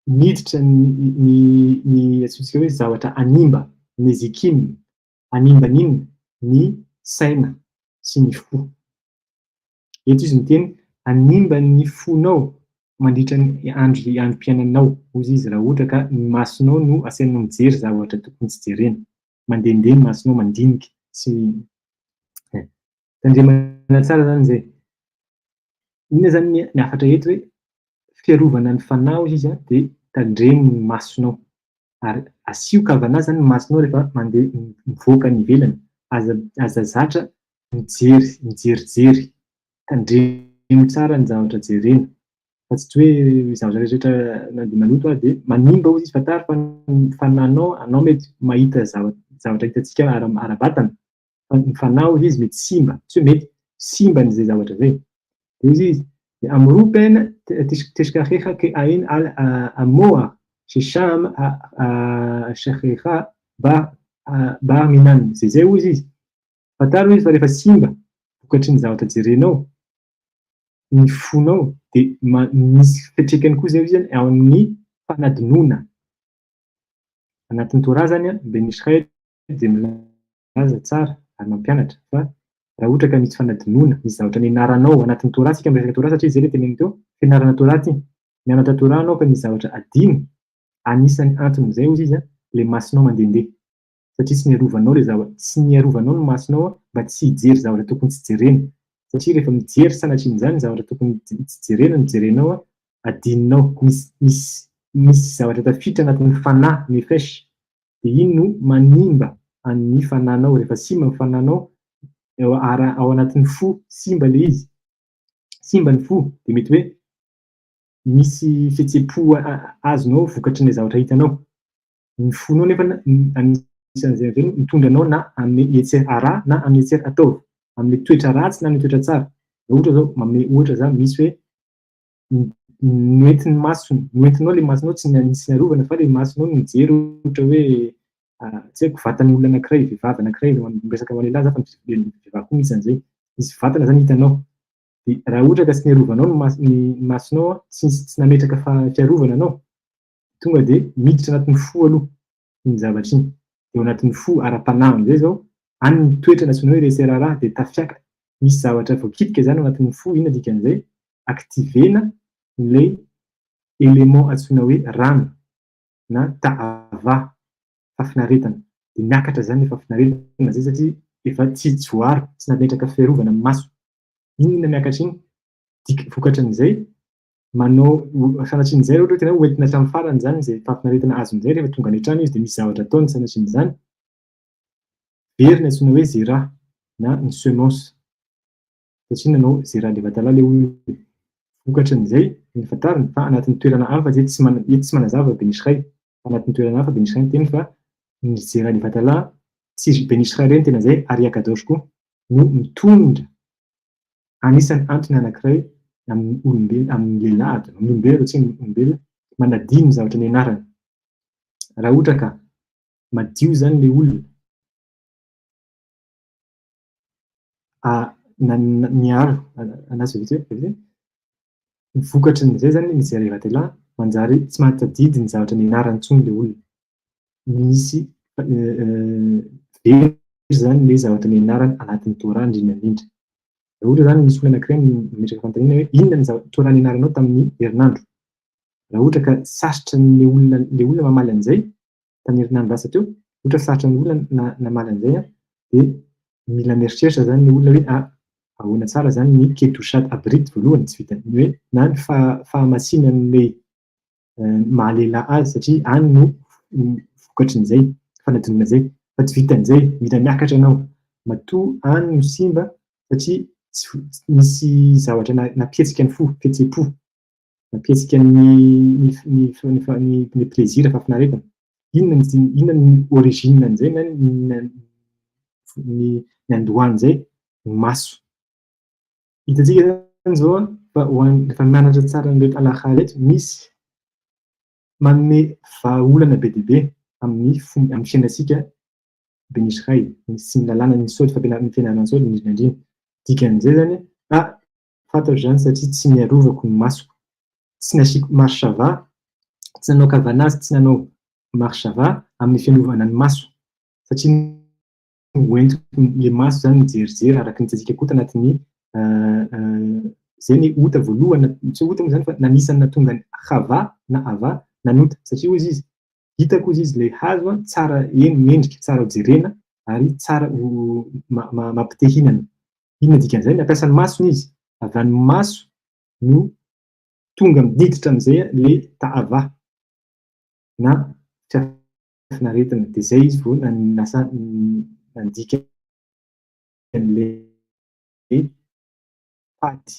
miditra ny atsika hoe zavatra animba, ny zikimy, animban'iny ny saina sy ny fo. Eto izy miteny animba ny fonao mandritra ny androm-piainanao hozy izy raha ohatra ka ny masonao no asianao mijery zavatra tokony tsy jerena. Mandehandeha ny masonao mandinika sy tandremana tsara zany zay. Inona zany ny afatra eto hoe fiarovana ny fanahy izy de tandremo ny masonao ary asio kavanahy zany ny masonao rehefa mandeha mivoaka ny ivelany aza zatra mijerijery tandremo tsara ny zavatra jerena fa tsy hoe zavatra rehetra na de maloto de manimba hozy izy fatary fa ny fananao anao mety mahita zavatra hitantsika ara-batana fa ny fanahy izy mety simba tsy hoe mety simba n'izay zavatra zay. De izy amropen teshkaheha ke ain amoa shesham sheheha ba minan zay hozy izy fatary izy fa rehefa simba vokatry ny zavatra jerenao ny fonao de misy fiatraikany koa zay izy ao amin'ny fanadinona. Anatin'ny Torah zany Benisrael de milaza tsara ary mampianatra fa raha ohatra ka misy fanadinona misy zavatra nianaranao anatin'ny Torah sika miresaka Torah satria zay le teneny teo fianarana Torah ty mianatra Torah anao ka misy zavatra adino anisan'ny anton'izay hozy izy le masonao mandehandeha satria tsy niarovanao le zavatra tsy niarovanao ny masonao mba tsy hijery zavatra tokony tsy jerena satria rehefa mijery sanatrin'izany zavatra tokony tsy jerena ny jerenao adinonao misy zavatra tafiditra anatin'ny fanahy nefesh de iny no manimba amin'ny fananao rehefa simba ny fananao ao anatin'ny fo simba le izy simba ny fo de mety hoe misy fihetsem-po azonao vokatry ny zavatra hitanao ny fonao nefa anisan'izay avy mitondra anao na amin'ny etsery ara na amin'ny etsery ataovy amin'ny toetra ratsy na amin'ny toetra tsara ohatra zao manome ohatra za misy hoe noentin'ny masony noentinao le masonao tsy niarovana fa le masonao no mijery ohatra hoe tsy haiko vatan'ny olona anankiray vehivavy anankiray miresaka amin'ny lehilahy za fa vehivavy koa misy an'izay misy vatana zany hitanao de raha ohatra ka tsy niarovanao ny masonao tsy nametraka fiarovana anao tonga de miditra anatin'ny fo aloha iny zavatra iny de ao anatin'ny fo ara-panahy am'izay zao any ny toetra natsoina hoe reserara de tafiaka misy zavatra voakitika zany ao anatin'ny fo ina dikan'izay aktivena le élément antsoina hoe rano na ta'ava fafinaretana de miakatra zany efa finaretana zay satria efa tsy voary tsy nametraka fiarovana amin'ny maso iny miakatra iny vokatry an'izay manao sanatrin'izay ohatra tena hoentina hatramin'ny farany zany zay fafinaretana azon'izay rehefa tonga any an-trano izy de misy zavatra ataony sanatrin'izany very ny antsoina hoe zera na ny semence satria nanao zera le vatala le olo vokatry an'izay ny fatariny fa anatin'ny toerana hafa zay tsy manazava Benisray anatin'ny toerana hafa Benisray ny teny fa ny zera le vatala tsy Benisray reny tena zay ary akadosh koa no mitondra anisan'ny antony anankiray amin'ny olombelona amin'ny lehilahy amin'ny olombelona tsy olombelona manadino ny zavatra nianarana raha ohatra ka madio zany le olona miaro anazy Ny vokatrin'izay zany misy revatela manjary tsy mahatadidy ny zavatra nianarany intsony le olona. Misy very zany le zavatra nianarany anatin'ny Torah indrindrandrindra. Raha ohatra zany misy olona anankiray mipetraka fanontaniana hoe inona ny Torah nianaranao tamin'ny herinandro. Raha ohatra ka sarotra le olona mamaly an'izay tamin'ny herinandro lasa teo, ohatra sarotra ny olona namaly an'izay dia mila mieritreritra zany le olona hoe ahoana tsara zany ny kedoshat abrit voalohany tsy vitany hoe na ny fahamasinan'ilay mahalela azy satria any no vokatrin'izay fanadinana zay fa tsy vitan'izay mila miakatra ianao matoa any no simba satria tsy misy zavatra nampihetsika ny fo fihetsem-po nampihetsika ny plaisir fahafinaretana inona ny origine an'izay na ny andohan'izay ny maso. Hitantsika zany zao fa rehefa mianatra tsara an'ireo halakha rehetra misy manome vahaolana be dia be amin'ny fiainantsika ben Israël sy ny lalàna ny saoly fianarana saoly indrindrandrindra. Dikan'izay zany fantatro zany satria tsy niarovako ny masoko, tsy nasiako marshava, tsy nanao kavanazy, tsy nanao marshava amin'ny fianovana ny maso satria hoentiko le maso zany mijerijery araka ny tsantsika koa tanatin'ny zay ny ota voalohany tsy ota moa zany fa nanisany natonga ny Chava na Ava nanota satria hoy izy hitako hoy izy le hazo tsara mendrika tsara jerena ary tsara mampite hinana. Inona dikan'izay nampiasa ny masony izy avy any maso no tonga mididitra amin'izay le ta'ava na fihafinaretana dia zay izy vao lasa nandika an'le paty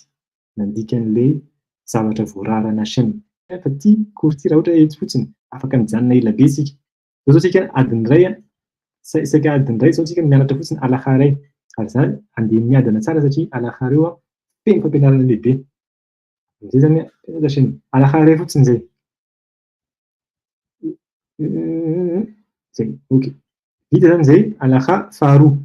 nandika an'le zavatra voararana Hachem. Fa ty kory ty raha ohatra eto fotsiny afaka mijanona ela be isika. Zao isika adiny iray isaka adiny iray zao isika mianatra fotsiny halakha iray ary zany andeha miadana tsara satria halakha reo feno fampianarana lehibe. Zay zany halakha iray fotsiny zay. Zay ok. Vita zany zay halakha faharoa.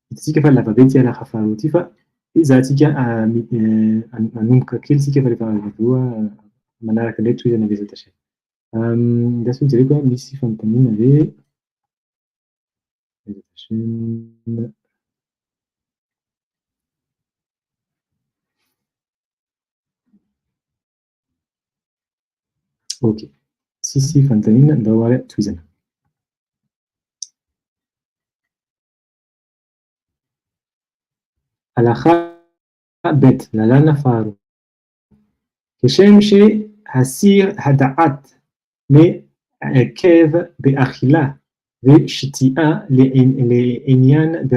Hitantsika fa lava be ty halakha faharoa ty fa izahantsika manomboka kely sika fa rehefa avy manaraka indray tohizana Bezat Hachem. Ndasy jereko misy fanontaniana ve Bezat Hachem. Ok, tsisy fanontaniana mba ho ary tohizana. Halakha bet lalàna faharoa. כשם שהסיר הדעת מעכב באכילה ושתייה לעניין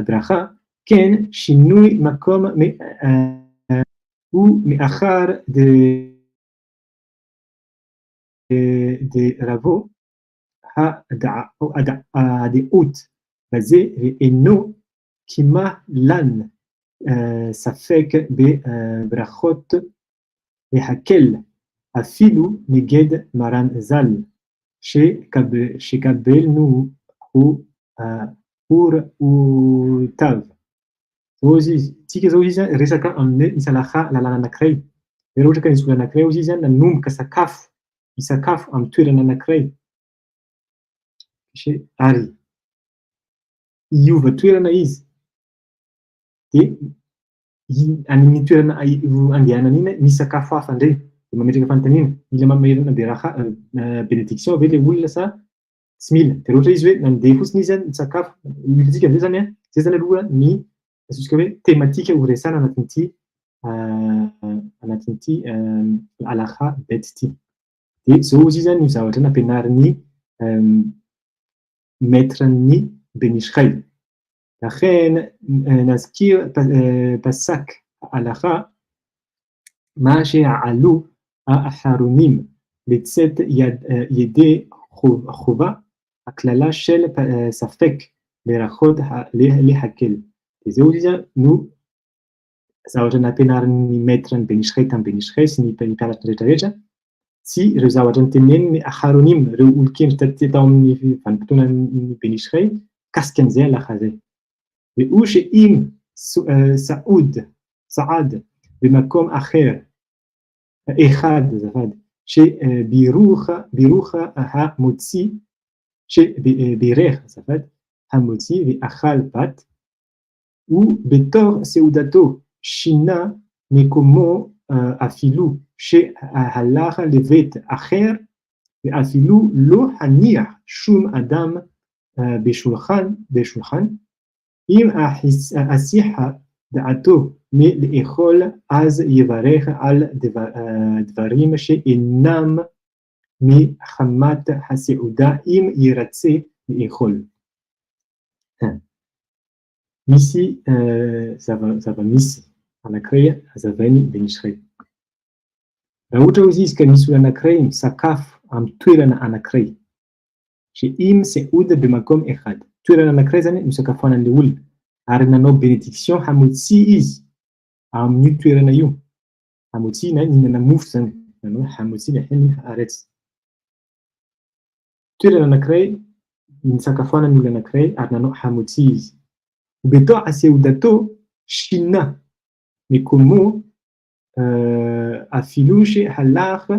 ברכה, כן שינוי מקום הוא מאחר דרבו הדעות בזה ואינו כמה לן ספק בברכות להקל אפילו נגד מרן ז"ל שקבלנו הוראותיו. Tsika zao izy resaka amin'ny misy halakha lalàna anankiray. Raha ohatra ka nisy olona anankiray izy nanomboka sakafo hisakafo amin'ny toerana anankiray ary hiova toerana izy dia amin'ny toerana andehanany iny misy sakafo hafa indray dia mametraka fanontaniana mila mamerina bénédiction ve le olona sa tsy mila. Dia rehefa izy hoe nandeha fotsiny izy sakafo hitantsika am'zay zany zay zany aloha ny ataontsika hoe tematika ho resahana anatin'ity halakha bet ity. Dia zao izy zany ny zavatra nampianarin'ny maître ny Ben Israël. לכן נזכיר פסק ההלכה מה שעלו האחרונים לצאת ידי חובה הכללה של ספק ברכות להקל. זהו נו zavatra nampianarin'ny maître ny Ben Israël tamin'ny Ben Israël sy ny mpianatra rehetrarehetra tsy ireo zavatra noteneniny aharonim ireo olon-kendry tao amin'ny vanim-potoana Benishray kasika an'izay halakha zay. De osh im Saad بمقام آخر إخاد زفاد شيء بيروخ ها موتسي شيء بيريخ زفاد ها موتسي بأخال بات ou בתור סעודתו שינה מקומו אפילו שהלך לבית אחר ואפילו לא הניח שום אדם בשולחן אם הסיחה דעתו מלאכול אז יברך על דברים שאינם מחמת הסעודה אם ירצה לאכול. Misi, ça va misy anankiray hazavainy Benishray. Raha ohatra izy ka misy olo anankiray misakafo amin'ny toerana anankiray, im seud bemakom echad. Toerana anankiray zany misakafoanan'le olona ary nanao bénédiction hamotsy izy amin'io toerana io. Hamotsy na nihinana mofo zany, nanao hamotsy le heny aretsy. Toerana anankiray misakafoanan'olona anankiray ary nanao hamotsy izy. وبطاعة سيودته شنا ميكومو أفيلوشي هلاخ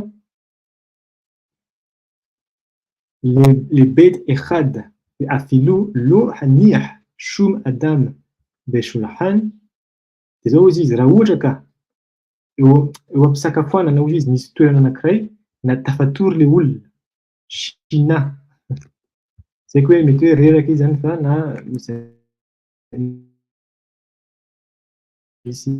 لبيت إخاد أفيلو لو هنيح شوم أدام بشولحان تزوجيز راوجك وبسكافوانا نوجيز نستوينا نكري نتفتور لول شنا سيكوي متوي ريرا كي زنفا نا ici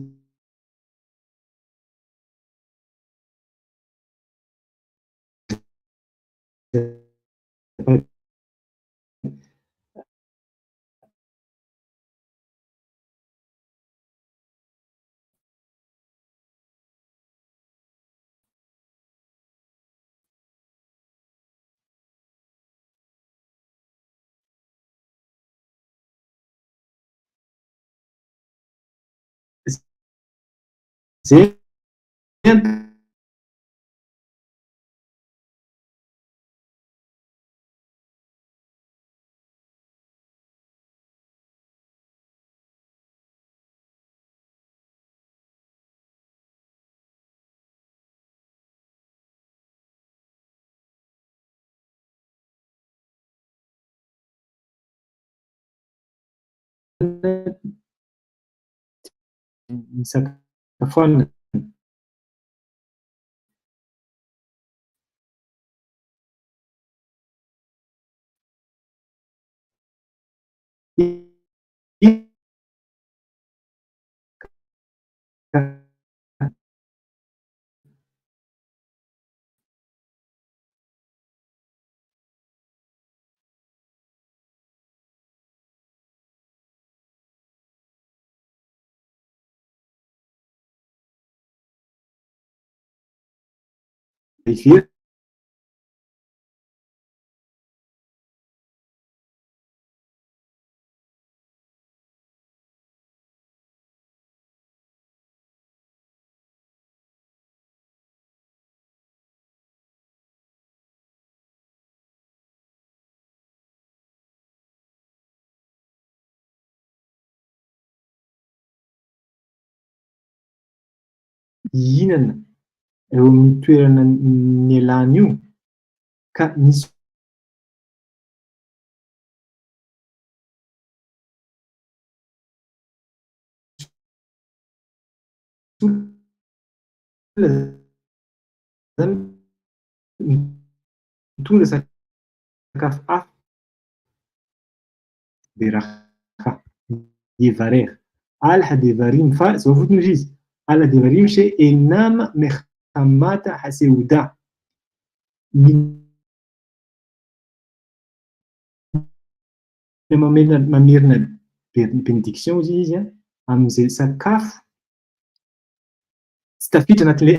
c'est misakafoana vérifier hihinana eo amin'ny toerana nialana io ka misy olona zany mitondra sakafo hafa beraha devarer alha devarim fa zao fotony izy alha devarim she enam mechamata haseuda mamerina bénédiction izy amin'izay sakafo tsy tafiditra anatin'le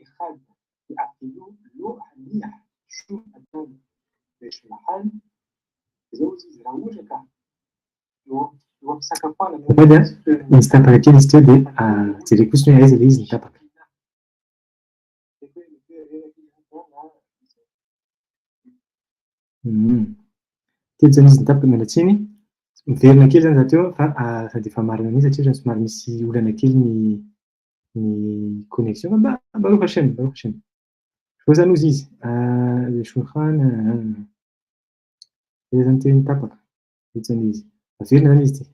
إخاد يأكلوا لو هنيح شو أدان باش محل زوزي زراوجة كان لو سكفانا هذا نستطيع كي نستدي تريكوس من عايز ليز نتابع كيف نيز نتابع من التيني مفيرنا كيل نتاتيو فدي فمارنا نيز تيجي نسمع ميسي ولا نكيل ني كونيكسيون باروك هاشم باروك هاشم شوزا نوزيز شو خان إذا أنت نتابع إتانيز فيرنا نيزتي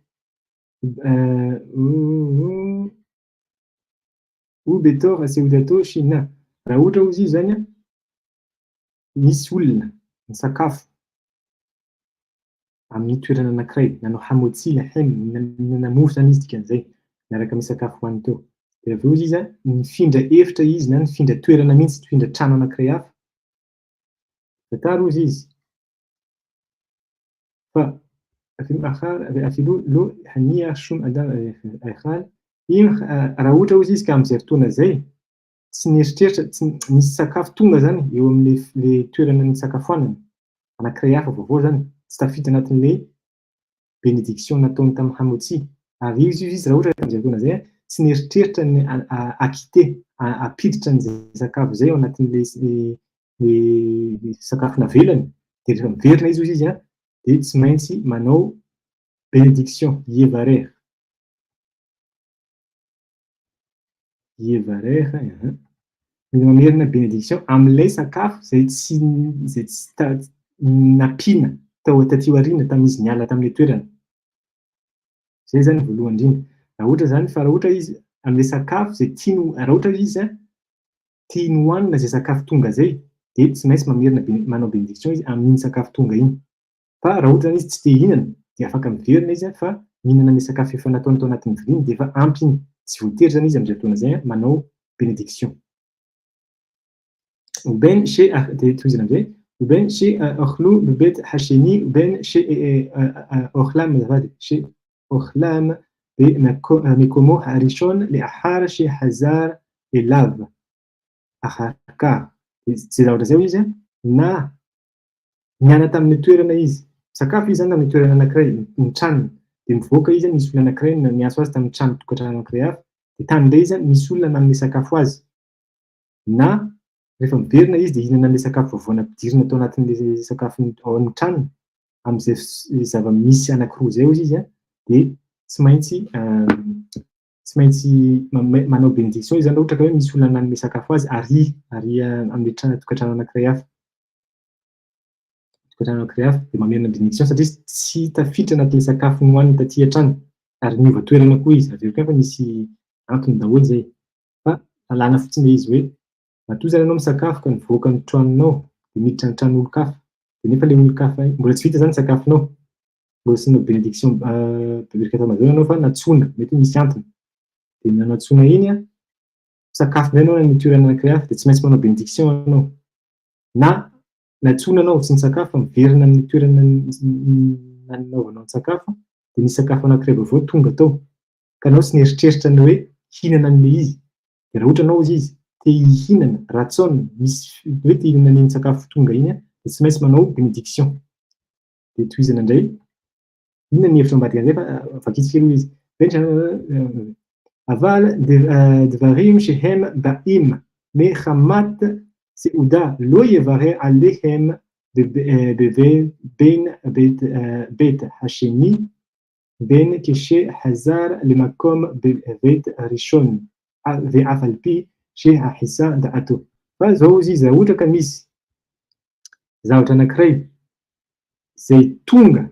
وبيتور سيوداتو شينا راوجا وزي زانيا misy olona misakafo amin'ny toerana anankiray nanao mihinana mofo zany izy dikan'izay miaraka misakafo hoaniny teo. De aveo izy a nifindra hevitra izy na nifindra toerana mihitsy nifindra trano anankiray hafa. Zantara hozy izy fa afy lo hania shum akhal iny raha ohatra hozy izy ka amin'izay fotoana zay tsy nieritreritra nisy sakafo tonga zany eo amin'le toerana nisakafoanany anankiray hafa vaovao zany tsy tafiditra anatin'le bénédiction nataony tamin'ny hamotsia ary izy raha ohatra amin'izay fotoana zay tsy nieritreritra ny akite apiditra an'izay sakafo zay ao anatin'le sakafo navelany de rehefa miverina izy a de tsy maintsy manao bénédiction yevarer mila mamerina bénédiction amin'ilay sakafo zay tsy nampina taty aoriana tamin'izy niala tamin'ilay toerana. Zay zany voalohany indrindra. Raha ohatra zany fa raha ohatra izy amin'ilay sakafo zay tiany raha ohatra izy a tiany hoanina zay sakafo tonga zay de tsy maintsy mamerina manao bénédiction izy amin'iny sakafo tonga iny. Fa raha ohatra izy tsy te hihinana de afaka miverina izy fa mihinana ilay sakafo efa nataony tao anatin'ny vilia de efa ampy iny. Tsy voatery zany izy amin'izay fotoana zay manao bénédiction. وبين شيء توزن به وبين شيء أخلو ببيت حشيني وبين شيء أخلام هذا شيء أخلام بمكومو هاريشون لأحار شيء حزار إلاف أخاكا سيدا ورزاويزة نا نانا تامني تويرنا إيز sakafo izy zany tamin'ny toerana anankiray ny tranony de mivoaka izy misy olona anankiray niaso azy tamin'ny trano tokantrano anankiray hafa de tany indray izy misy olona nanome sakafo azy na rehefa miverina izy de hihinana ilay sakafo vaovao nampidirina tao anatin'le sakafo ao amin'ny tranony amin'izay zava-misy anankiroa zay izy a de tsy maintsy manao bénédiction izy zany ohatra ka hoe misy olona nanome sakafo azy ary amin'ny tokantrano anankiray hafa de mamerina bénédiction satria tsy tafiditra anatin'ilay sakafo nohaniny taty hatrany ary niova toerana koa izy aveo koa fa misy antony daholo zay fa alana fotsiny izy hoe matoa zany anao misakafo ka nivoaka ny tranonao de miditra ny tranon'olon-kafa de nefa le olon-kafa mbola tsy vita zany sakafonao mbola tsy nanao bénédiction bebirika tamazona anao fa natsona mety misy antony de natsona iny a sakafo ndray anao ny toerana anankiray hafa de tsy maintsy manao bénédiction anao na natsona anao tsy ny sakafo miverina amin'ny toerana nanaovanao ny sakafo de nisy sakafo anankiray vaovao tonga tao ka anao tsy nieritreritra ny hoe hihinana an'le izy de raha ohatra anao izy te hihinana ratsaona misy hoe te hihinana iny sakafo tonga iny de tsy maintsy manao bénédiction de tohizana indray inona ny hevitra ambadika an'izay fa vakitsy kely izy aval dvarim shehem baim me hamat سيؤدا لو يفاري عليهم بين بيت حشيمي بين كشي حزار لمكوم بيت ريشون في بي شي حسا دعتو فزوزي زوجة كميس زوجة نكري زيتونغ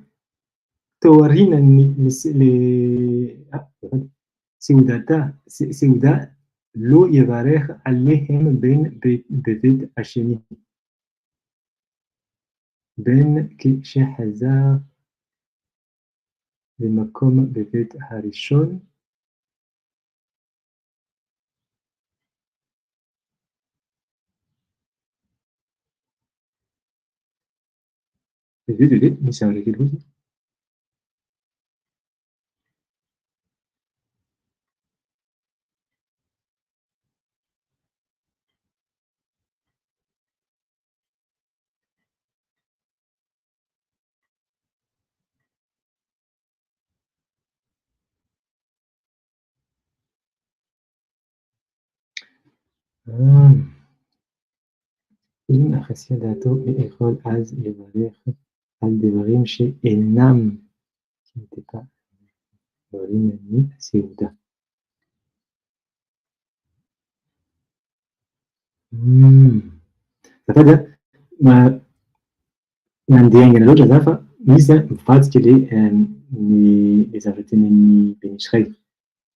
تورينا سيودا لو يبارك عليهم ببيت هاشمي بين كي حزار لمكوم ببيت هاريشون ببيت مثال كده Mmh. Une Acacia d'Ato et Erol Az Yevarer Al-Devarim chez Enam, qui n'était pas Devarim ni Seuda. Safady mandeha aingana loatra za fa misy mivadika le zavatra tenenin'ny be Israel.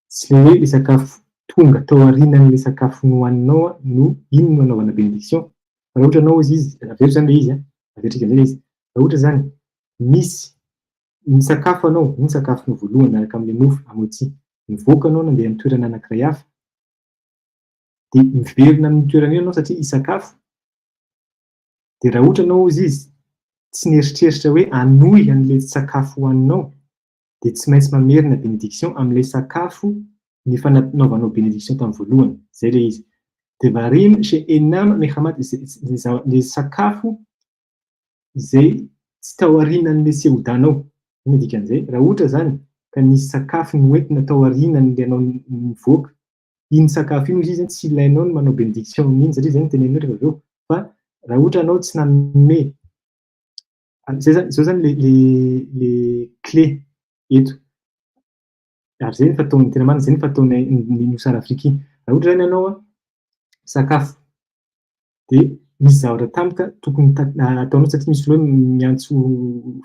Tsy le hoe le sakafo tonga tao aorianan'le sakafo nohaninao no iny no anaovana bénédiction. Raha ohatra anao izy averiko zany le izy averitsika am'zay le izy. Raha ohatra zany misy misakafo anao, iny sakafo voalohany miaraka am'le mofo amoatsy, mivoaka anao nandeha amin'ny toerana anankiray hafa, de miverina amin'ny toerana io anao satria hisakafo. De raha ohatra anao izy tsy nieritreritra hoe hanohy an'le sakafo hohaninao, de tsy maintsy mamerina bénédiction am'le sakafo nefa nanaovanao bénédiction tamin'ny voalohany. Zay le izy. Devarim she'enam mechamat le sakafo izay tsy tao aorianan'le sehodanao. Iny dikan'izay. Raha ohatra zany ka nisy sakafo noentina tao aorianan'le anao nivoaka, iny sakafo iny izy tsy ilainao ny manao bénédiction amin'iny satria zay no teneninao rehefa avy eo. Fa raha ohatra anao tsy nanome, zao zany le clé eto. Ary zay ny fataon'ny tena marina, zay ny fataon'ny nosara africain. Raha ohatra zany ianao sakafo de misy zavatra tampoka tokony ataonao satria misy fotoana miantso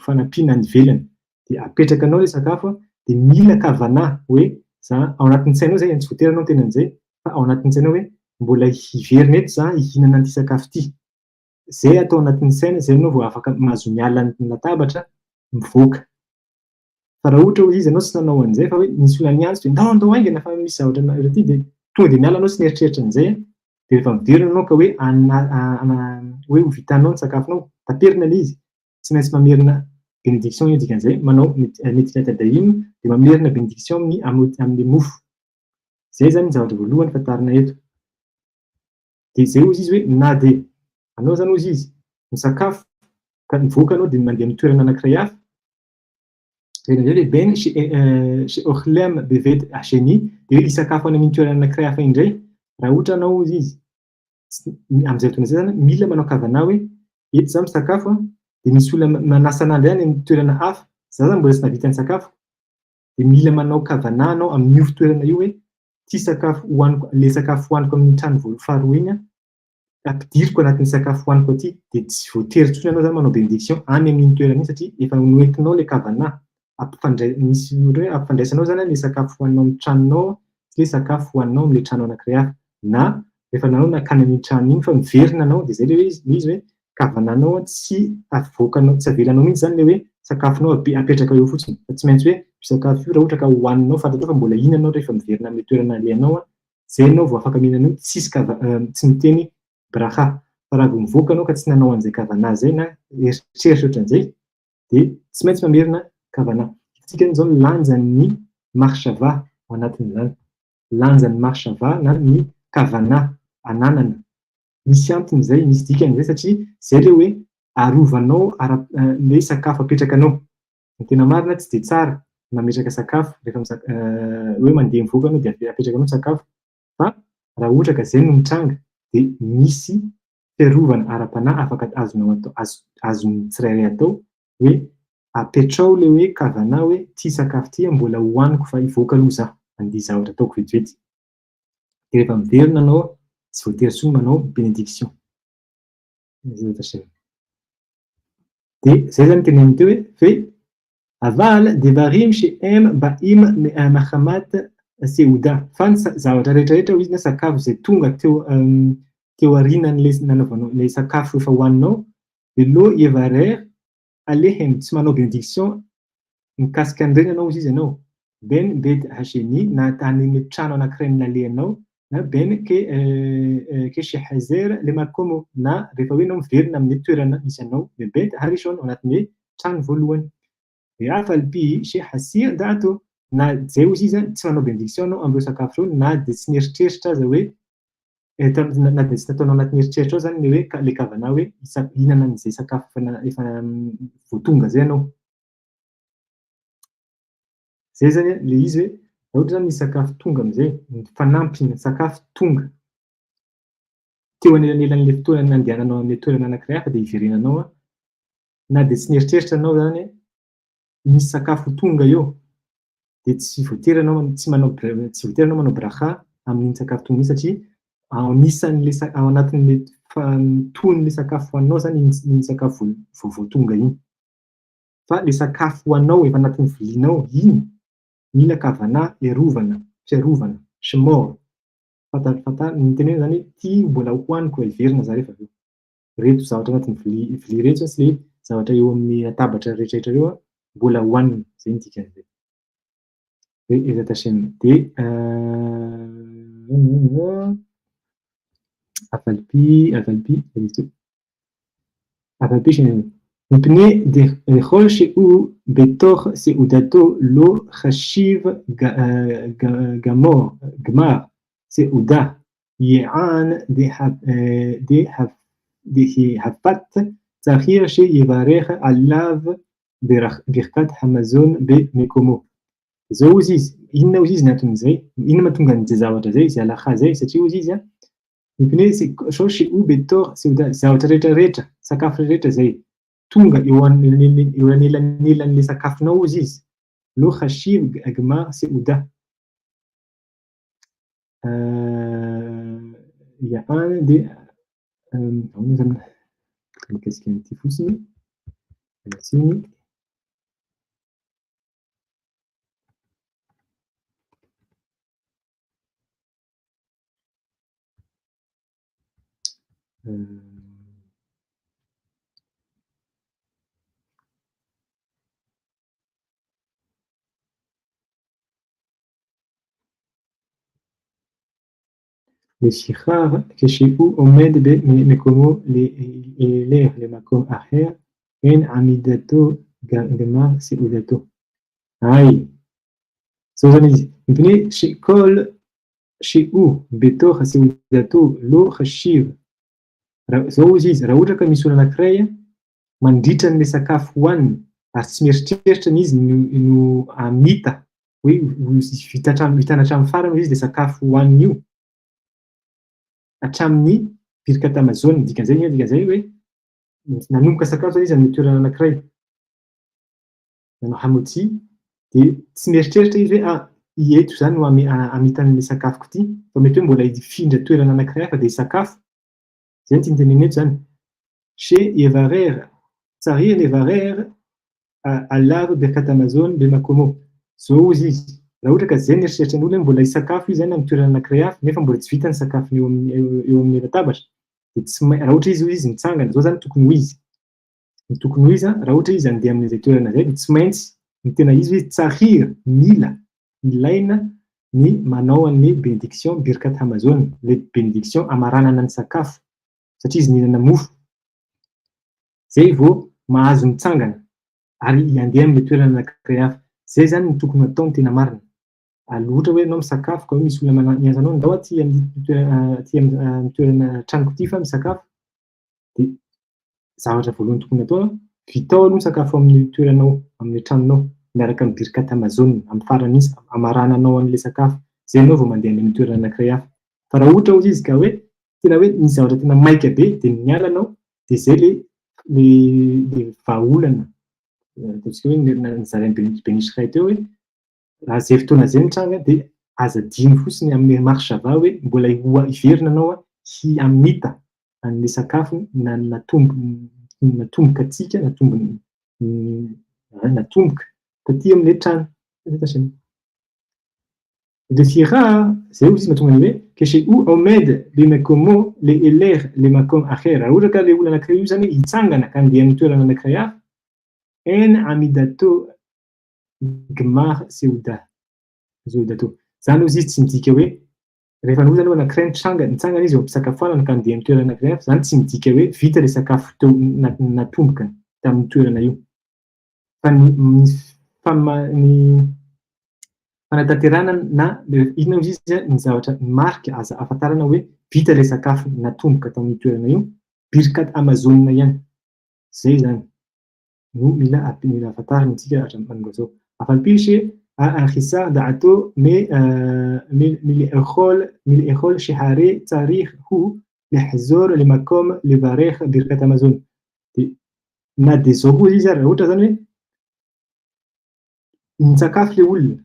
fanampiana any ivelany. De apetrakanao le sakafo de mila kavanà hoe za ao anatin'ny sainao zay tsy voatery anao tena an'izay, fa ao anatin'ny sainao hoe mbola hiverina eto za hihinana an'ity sakafo ity. Zay atao anatin'ny saina, zay anao vao afaka mahazo miala ny latabatra mivoaka. Fa raha ohatra hoe izy anao tsy nanao an'izay fa hoe nisy olona niantso de ndao aingana fa misy zavatra nareo ty de tonga de miala anao tsy nieritreritra an'izay de rehefa miverina anao ka hoe hoe ho vitanao ny sakafonao, taperina le izy. Tsy maintsy mamerina bénédiction io dikan'izay, manao Netzilat Daim de mamerina bénédiction amin'ny mofo. Zay zany ny zavatra voalohany fantarina eto. De zay hozy izy hoe na de anao zany hozy izy misakafo ka mivoaka anao de mandeha amin'ny toerana anankiray hafa, ben chez Orlem Bevet Hacheni, de hoe hisakafo any amin'ny toerana anankiray hafa indray, raha ohatra anao izy am'izay fotoana zay zany mila manao kavanà hoe eto za misakafo de misy olona manasa an'andry any amin'ny toerana hafa, za zany mbola tsy nahavita ny sakafo, de mila manao kavanà anao amin'io toerana io hoe ty sakafo hohaniko, le sakafo hohaniko amin'ny trano faharoa iny ampidiriko anatin'ny sakafo hohaniko aty, de tsy voatery intsony anao zany manao bénédiction any amin'iny toerana iny satria efa noentinao le kavanà. Misy hoe ampifandraisanao zany le sakafo hohaninao amin'ny tranonao sy le sakafo hohaninao am'le trano anankiray hafa. Na rehefa nanao nakany amin'iny trano iny fa miverina anao de zay le izy hoe kavanànao tsy avoakanao, tsy avelanao mihitsy zany le hoe sakafonao apetraka eo fotsiny. Fa tsy maintsy hoe sakafo io raha ohatra ka hohaninao fantatrao fa mbola ihinanao rehefa miverina amin'ny toerana alehanao, zay anao vao afaka mihinana io tsy miteny bracha. Fa raha vao mivoaka anao ka tsy nanao an'izay kavanà zay na eritreritra ohatran'izay de tsy maintsy mamerina kavanà. Hitantsika zao ny lanjan'ny marshava ao anatin'izany. Lanjan'ny marshava na ny kavanà ananana. Misy antony zay, misy dikany zay satria zay le hoe arovanao le sakafo apetrakanao. Ny tena marina tsy de tsara mametraka sakafo rehefa hoe mandeha mivoaka anao de apetrakanao sakafo, fa raha ohatra ka zay no mitranga de misy fiarovana ara-panahy afaka azonao atao, azon'ny tsirairay atao hoe apetrao le hoe kavanà hoe ty sakafo ty mbola hohaniko fa hivoaka aloha za, andia zavatra ataoko vetivety. De rehefa miverina anao tsy voatery intsony manao bénédiction. De zay zany teneniny teo hoe fe aval devarim she'em ba'im mahamat seuda. Fa ny zavatra rehetrarehetra izy na sakafo zay tonga teo aorianan'le nanaovanao le sakafo efa hohaninao de lo yevarer alehem, tsy manao bénédiction mikasika an'ireny ianao izy ianao. Ben bet hacheni na tany amin'ny trano anankiray nalehanao na ben ke shehazer le makomo na rehefa hoe anao miverina amin'ny toerana misy anao de bet harishon ao anatin'ny trano voalohany. De afalpi shehasir dato na zay hozy izy tsy manao bénédiction anao am'ireo sakafo reo na de tsy nieritreritra aza hoe na de tsy nataonao anatin'ny eritreritra ao zany le hoe le kavanà hoe hihinana an'izay sakafo efa voatonga zay anao. Zay zany le izy hoe raha ohatra zany misy sakafo tonga am'zay, fanampy sakafo tonga teo anelanelan'le fotoana nandehananao amin'ny toerana anankiray hafa de iverenanao na de tsy nieritreritry anao zany misy sakafo tonga eo de tsy voatery anao tsy voatery anao manao braha amin'iny sakafo tonga iny satria anisan'le ao anatin'le tonon'le sakafo hoaninao zany iny sakafo vao tonga iny. Fa le sakafo hoaninao efa anatin'ny vilinao iny mila kavanà fiarovana shmor miteny hoe zany ty mbola hoaniko iverina za rehefa aveo. Reto zavatra anatin'ny vilia reto sy le zavatra eo amin'ny latabatra rehetrarehetra reo mbola hoanina, zay ny dikan'izay. Eza tasemy de أفلبي مبني دخول شيء بتوخ سعودته لو خشيف جمار سعوده يعان دي حفت تأخير شيء يباريخ علاف بركات حمزون بمكومو زوزيز إنه وزيز ناتون زي إنما تونغان تزاوت زي زي على زي ستي وزيز مبني شو شيء بتوخ سعوده زاوت ريتا sakafo rehetra zay tonga eo anelan'le sakafonao izy izy lo khashib agma seuda yahan de ahoana zany mikasika an'ity fotsiny alatsiny للشخار كشفوا عماد بمكومو ليه لمكوم أخير إن عميدته جمع سعودته هاي سوزانيز مبني كل شيء بتوخ سعودته لو خشيف زوزيز راوجك مسؤول نكرية من ديتن لسكاف وان أسميرتيرت نيز إنه عميتا فيتانا شام فارم نيز لسكاف وان نيو hatramin'ny birkat Amazon dikan'izay hoe nanomboka sakafo zany izy amin'ny toerana anankiray nanao hamotsy de tsy mieritreritra izy hoe eto zany no amitan'le sakafoko ty fa mety hoe mbola hifindra toerana anankiray hafa de sakafo zay ty niteneny eto zany chez Evarer Tsahir Evarer alave birkat Amazon be makomo zao izy raha ohatra ka zay ny eritreritran'olona hoe mbola hisakafo izy zany amin'ny toerana anankiray hafa nefa mbola tsy vitany sakafo eo amin'ny latabatra de tsy raha ohatra izy mitsangana zao zany tokony ho izy ny tokony ho izy raha ohatra izy andeha amin'izay toerana zay de tsy maintsy ny tena izy hoe tsahir mila ilaina ny manao an'le bénédiction birkat Amazon le bénédiction amaranana ny sakafo satria izy mihinana mofo zay vao mahazo mitsangana ary andeha amin'le toerana anankiray hafa zay zany ny tokony atao ny tena marina ohatra hoe anao misakafo ka hoe misy olona miantso anao ndao aty amin'ny toerana tranoko ty fa misakafo de zavatra voalohany tokony atao vitao aloha sakafo amin'ny toeranao amin'ny tranonao miaraka amin'ny birkat Amazon amin'ny farany izy amarananao an'le sakafo zay anao vao mandeha amin'ny toerana anankiray hafa fa raha ohatra ozy izy ka hoe tena hoe misy zavatra tena maika be de miala anao de zay le vahaolana ataontsika hoe nizaran'ny benisray teo hoe raha zay fotoana zay mitranga de azadiny fotsiny amin'ny marsava hoe mbola hiverina anao hiamita an'le sakafo natomboka atsika natomboka taty amin'le trano de fira zay izy mahatonga hoe keshe ou omed le makomo le eler le makom aher raha ohatra ka le olona anankiray io zany hitsangana ka andeha amin'ny toerana anankiray hafa en amidato gmar seuda zeudato zany izy tsy midika hoe rehefa noho zany anankiray nitsangana izy eo ampisakafoanana ka andeha amin'ny toerana anankiray hafa zany tsy midika hoe vita le sakafo teo natomboka tamin'ny toerana io fa ny fanatanterana na inona izy ny zavatra marika ahafantarana hoe vita le sakafo natomboka tamin'ny toerana io birkat Amazon ihany zay zany no mila ahafantarana antsika hatramin'izao zao afalpisy الخساء دعته من الإخول شهري تاريخ هو لحزور لمكوم لباريخ بركة أمازون na dia zao koa izy raha ohatra zany hoe nisakafo le olona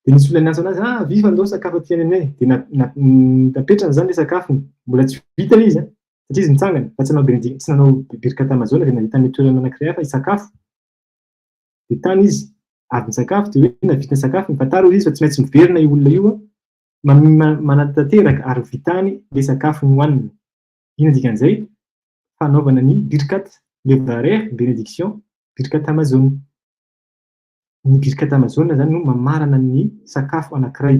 dia nisy olona niantso anazy viva andao sakafo aty anay dia napetrana zany le sakafony mbola tsy vita izy satria izy nitsangana fa tsy nanao birkata amazona dia nahita ny toerana anankiray hafa hisakafo dia tany izy avy nisakafo dia hoe navita ny sakafo nifantaro izy fa tsy maintsy miverina io olona io manantanteraka ary vitany le sakafo nohaniny ino dikan'izay fanaovana ny birkat levarer bénédiction birkat amazon ny birkat amazon zany no mamarana ny sakafo anankiray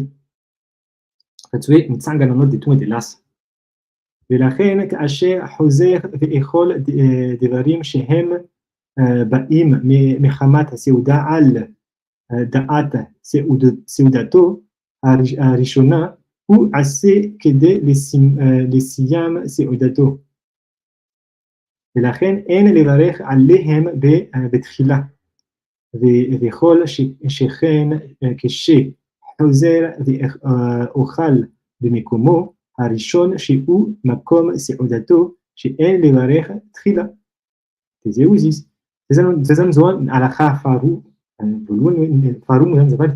fa tsy hoe mitsangana anao dia tonga dia lasa ולכן כאשר חוזר ואכול דברים שהם באים מחמת הסעודה על דעת סעודתו הראשונה הוא עשה כדי לסיים סעודתו ולכן אין לברך עליהם בתחילה וכל שכן כשחוזר ואוכל במקומו הראשון שהוא מקום סעודתו שאין לברך תחילה. זהו זיז. זה זמן הלכה פרו מוזן זבל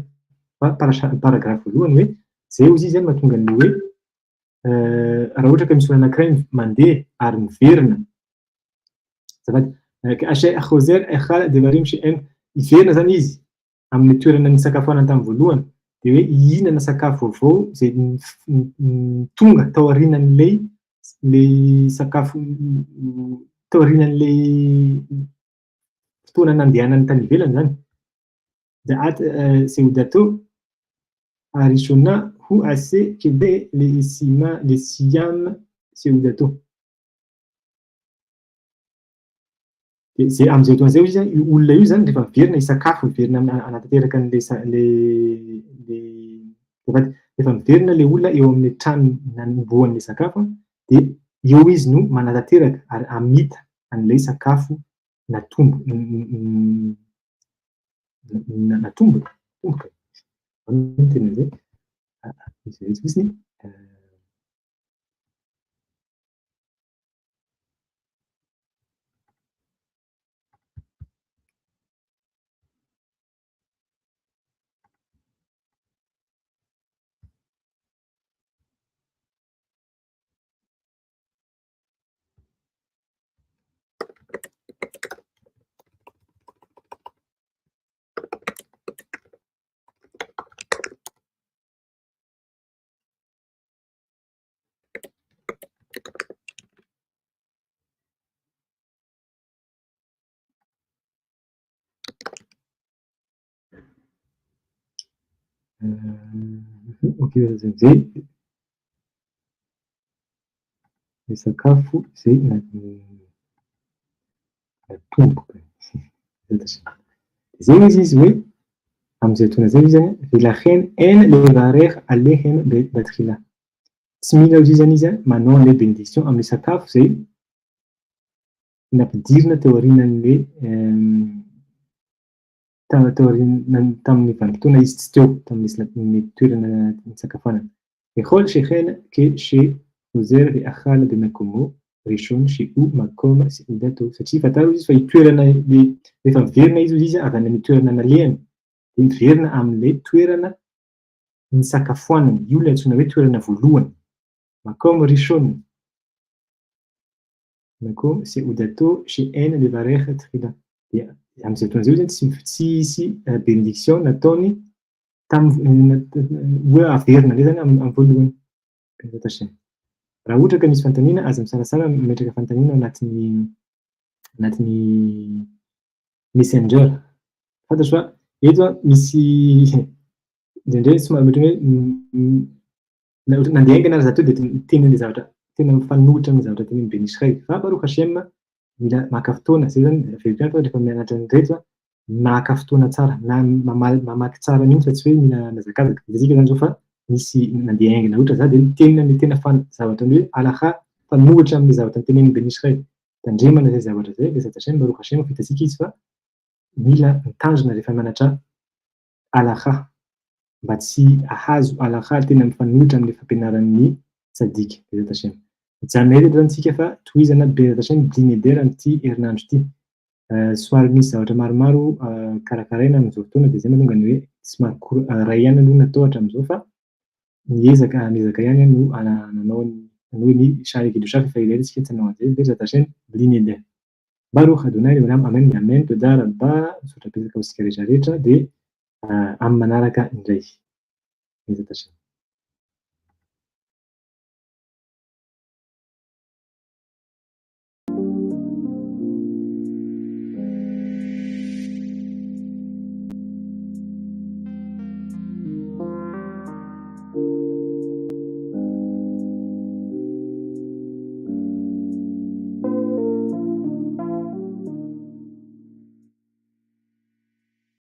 פרגרף פרולון זהו זיז מה תונגן לוי ראותה כמסולן הקראים מנדה ארמפירן זבל כאשר חוזר אחד דברים שהם יפירן זן איז המנטורן נסקפון אתם פרולון dia hoe ihinana sakafo vaovao zay tonga tao aorianan'ilay sakafo tao aorianan'ilay fotoana nandehanany tany ivelany zany دعات سيودته أريشونا هو أسي كده لسيام سيودته زي أم زيتون زي وجه ولا يوزن دفع فيرنا يسكافو فيرنا أنا تدير كان دفع فيرنا اللي ولا يوم نتان نبوان لسكافو دي يويز نو ما نتدير أميت أن ليس كافو نتوم نتوم نتوم Disney. Ok, sakafo zay natomboka zay izy hoe am'izay fotoana zay izy zany velakhen en levarer alehen batrila tsy mila izy zany izy manao an'ilay bénédiction amin'ny sakafo zay nampidirina teo aorianan'le tamin'ny vanim-potoana izy tsy teo tamin'ny toerana nisakafoanana يقول شيخين كشي وزير في أخال بمكمو ريشون شيء مكوم سيداتو فتشي فتاوز فيتويرنا لفهم فيرنا يزوزيزا أغانا متويرنا ناليان فيرنا أم لي تويرنا نسكافوانا يولا تسونا تويرنا فلوان مكوم ريشون مكوم سيداتو شيئين لباريخ تخيدا هم سيتون زوزين سي بنديكسيون ناتوني tam hoe averina le zany amin'ny voalohany presentation raha ohatra ka misy fantaniana aza misarasara mimetraka fantaniana anatin'ny messenger fantatro fa eto misy indraindray somary ohatra hoe nandeha aingana za to dia tena le zavatra tena mifanohitra amin'ny zavatra teny benisray fa Baruch Hashem mila maka fotoana zay zany verifiana fa rehefa mianatra an'ireto maka fotoana tsara na mamaky tsara an'iny fa tsy hoe mila nazakazaka izika zany zao fa misy nandeha aingana ohatra za dia tena ny tena zavatra hoe alakha fanohitra amin'ny zavatra teneniny benisray tandremana zay zavatra zay dia Hashem Baruch Hashem fitasika izy fa mila mitandrina rehefa mianatra alakha mba tsy ahazo alakha tena mifanohitra amin'ny fampianaran'ny tsadika dia Hashem Mijanona eto zany isika fa tohizana be atao hoe blinédera amin'ity herinandro ity. Somary misy zavatra maromaro karakaraina amin'izao fotoana dia zay mahatonga ny hoe somary ray ihany aloha natao hatramin'izao fa miezaka ihany no nanao ny sary équilibre fa ilay isika tsy nanao an'izay dia atao hoe blinédera. Mba roha adonay amen todaraba misaotra betsaka ho antsika rehetra rehetra dia amin'ny manaraka indray.